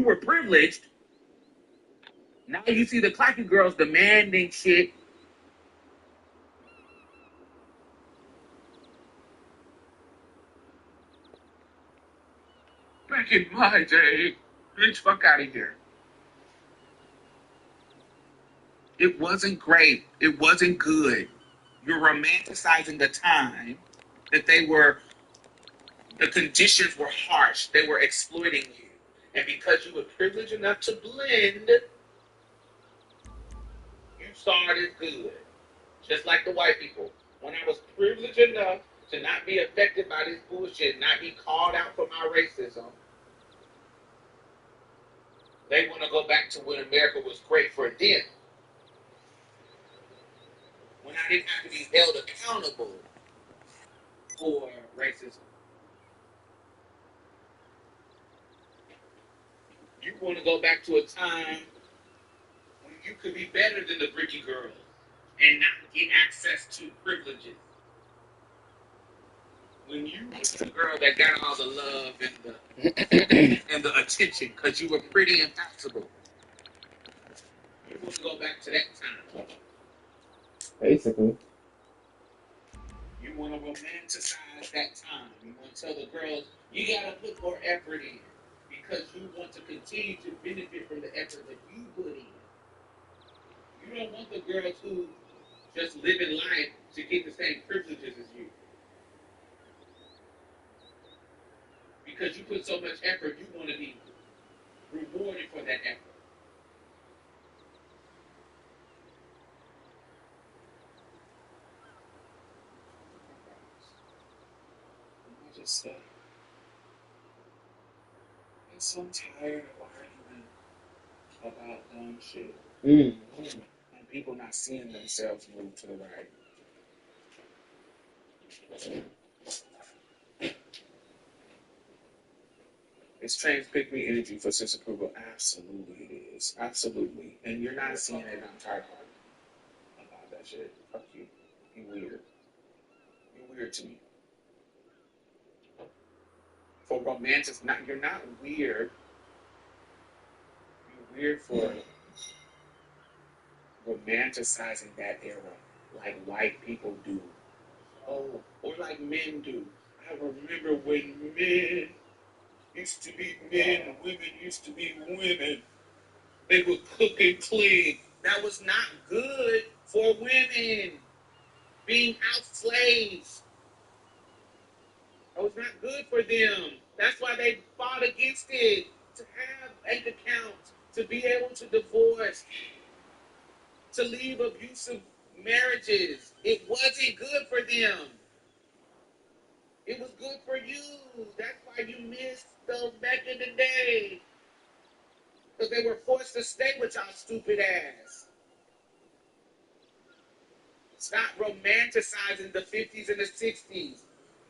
were privileged, now you see the clacky girls demanding shit. Back in my day, bitch, fuck out of here. It wasn't great. It wasn't good. You're romanticizing the time that the conditions were harsh. They were exploiting you. And because you were privileged enough to blend, you saw it as good. Just like the white people. When I was privileged enough to not be affected by this bullshit, not be called out for my racism, they want to go back to when America was great for them. When I didn't have to be held accountable for racism. You want to go back to a time when you could be better than the Bricky girls and not get access to privileges. When you were the girl that got all the love and the attention because you were pretty and passable. You want to go back to that time. Basically. You want to romanticize that time. You want to tell the girls, you got to put more effort in because you want to continue to benefit from the effort that you put in. You don't want the girls who just live in life to get the same privileges as you. Because you put so much effort, you want to be rewarded for that effort. I just I'm so tired of arguing about dumb shit. And people not seeing themselves move to the right. It's trans pick me energy for sense approval. Absolutely it is. Absolutely. And you're not seeing it. I'm tired of arguing about that shit. Fuck you. You weird. You weird to me. For romantics, you're not weird. You're weird for romanticizing that era like white people do. Oh, or like men do. I remember when men used to be men and women used to be women. They would cook and clean. That was not good for women. Being house slaves. That was not good for them. That's why they fought against it. To have bank accounts, to be able to divorce, to leave abusive marriages. It wasn't good for them. It was good for you. That's why you missed those back in the day. Because they were forced to stay with y'all stupid ass. Stop romanticizing the 50s and the 60s.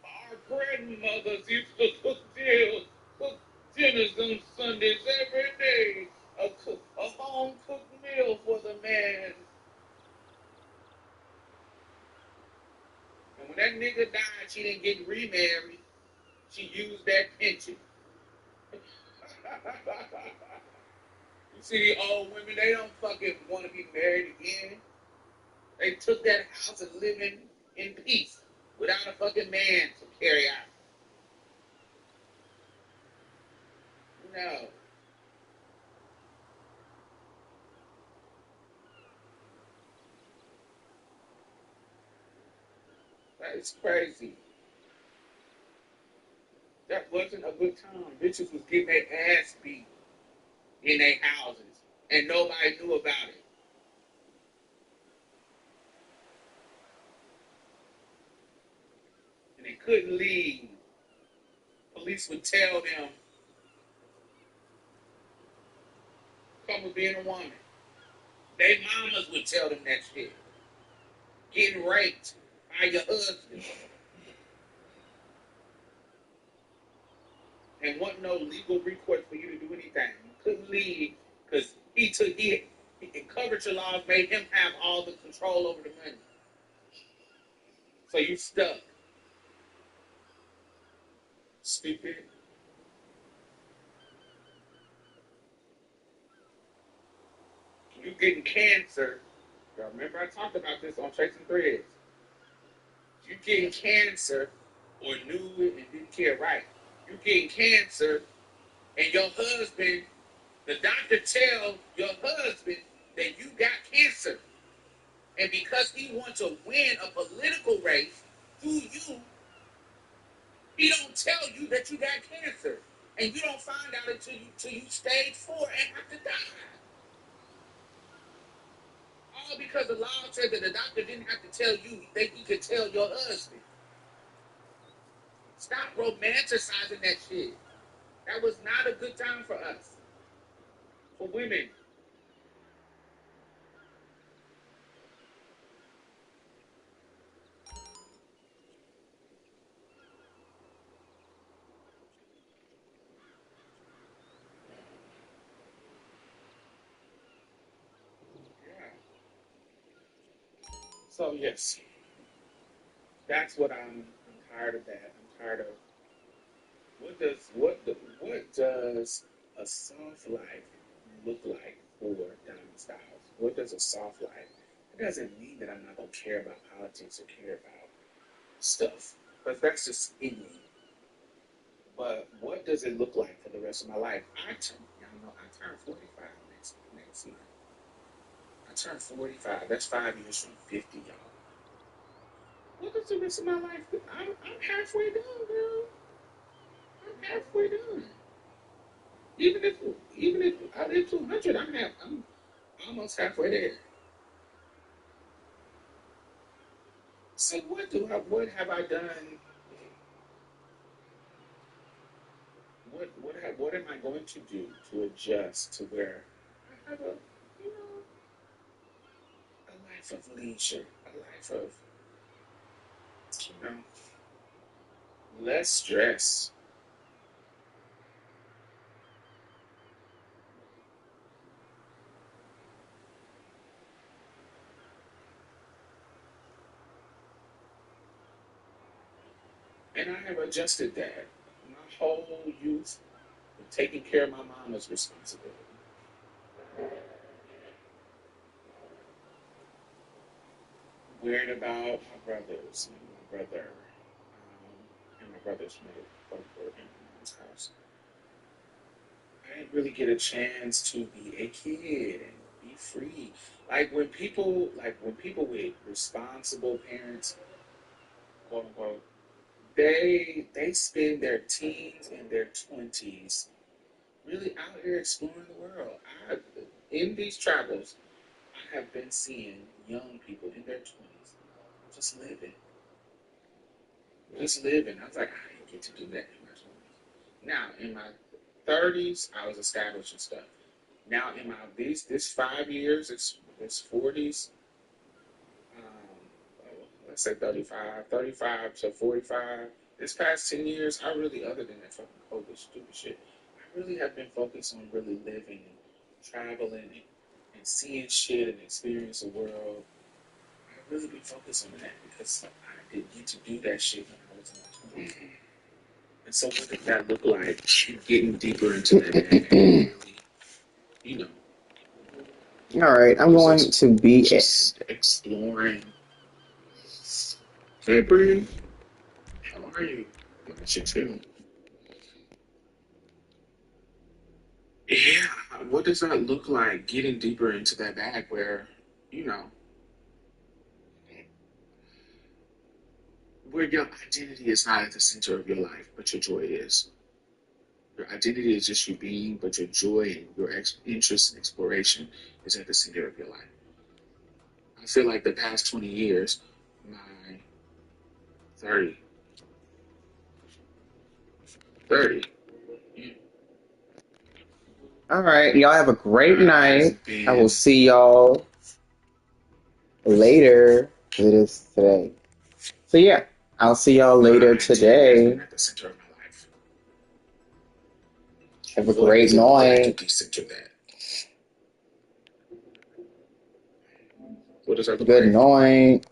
Our grandmothers used to cook dinners on Sundays every day. A home cooked meal for the man. And when that nigga died, she didn't get remarried. She used that pension. You see, old women, they don't fucking want to be married again. They took that house and living in peace without a fucking man to carry out. No. It's crazy. That wasn't a good time. Bitches was getting their ass beat in their houses, and nobody knew about it. And they couldn't leave. Police would tell them, come with being a woman. Their mamas would tell them that shit. Getting raped by your husband. And wasn't no legal recourse for you to do anything. You couldn't leave because he coverage laws made him have all the control over the money. So you stuck. Stupid. You getting cancer. Y'all remember I talked about this on Chasing Threads. You getting cancer or knew it and didn't care right. You getting cancer and your husband, the doctor tell your husband that you got cancer. And because he wants to win a political race through you, he don't tell you that you got cancer. And you don't find out until you stage 4 and have to die. All because the law said that the doctor didn't have to tell you, that he could tell your husband. Stop romanticizing that shit. That was not a good time for us. For women. Yeah. So yes. That's what I'm tired of that. I'm tired of what does a soft life look like for Diamond Styles? What does a soft life? It doesn't mean that I'm not gonna care about politics or care about stuff, but that's just in me. But what does it look like for the rest of my life? I turn 45 next year. I turn 45. That's 5 years from 50, y'all. What does the rest of my life do? I'm halfway done, girl. I'm halfway done. Even if even if I live to 100, I'm almost halfway there. So what have I done? What am I going to do to adjust to where I have a life of leisure, a life of you know less stress. And I have adjusted that. My whole youth, taking care of my mama's responsibility. Worried about my brothers and my brother and my brother's mate, both were in my mom's house. I didn't really get a chance to be a kid and be free. Like when people with responsible parents, quote unquote, they spend their teens and their 20s really out here exploring the world. In these travels, I have been seeing young people in their 20s just living. Just living. I was like, I didn't get to do that in my 20s. Now, in my 30s, I was establishing stuff. Now, in my this 5 years, it's 40s. Let's say 35 to 45. This past 10 years, I really, other than that fucking COVID stupid shit, I really have been focused on really living and traveling and seeing shit and experience the world. I really been focused on that because I didn't get to do that shit when I was in my 20s. And so, what did that look like? Getting deeper into that, really, you know, All right, I'm going to be just exploring. Hey, Bree, how are you? I miss you too. Yeah, what does that look like? Getting deeper into that bag where, you know, where your identity is not at the center of your life, but your joy is. Your identity is just you being, but your joy and your interest and exploration is at the center of your life. I feel like the past 20 years, my 30, 30, All right. Y'all have a great night. been, I will see y'all later. It is today. So yeah, I'll see y'all later today. at the center of my life. Have a great night. Decenter that. What is our Good night.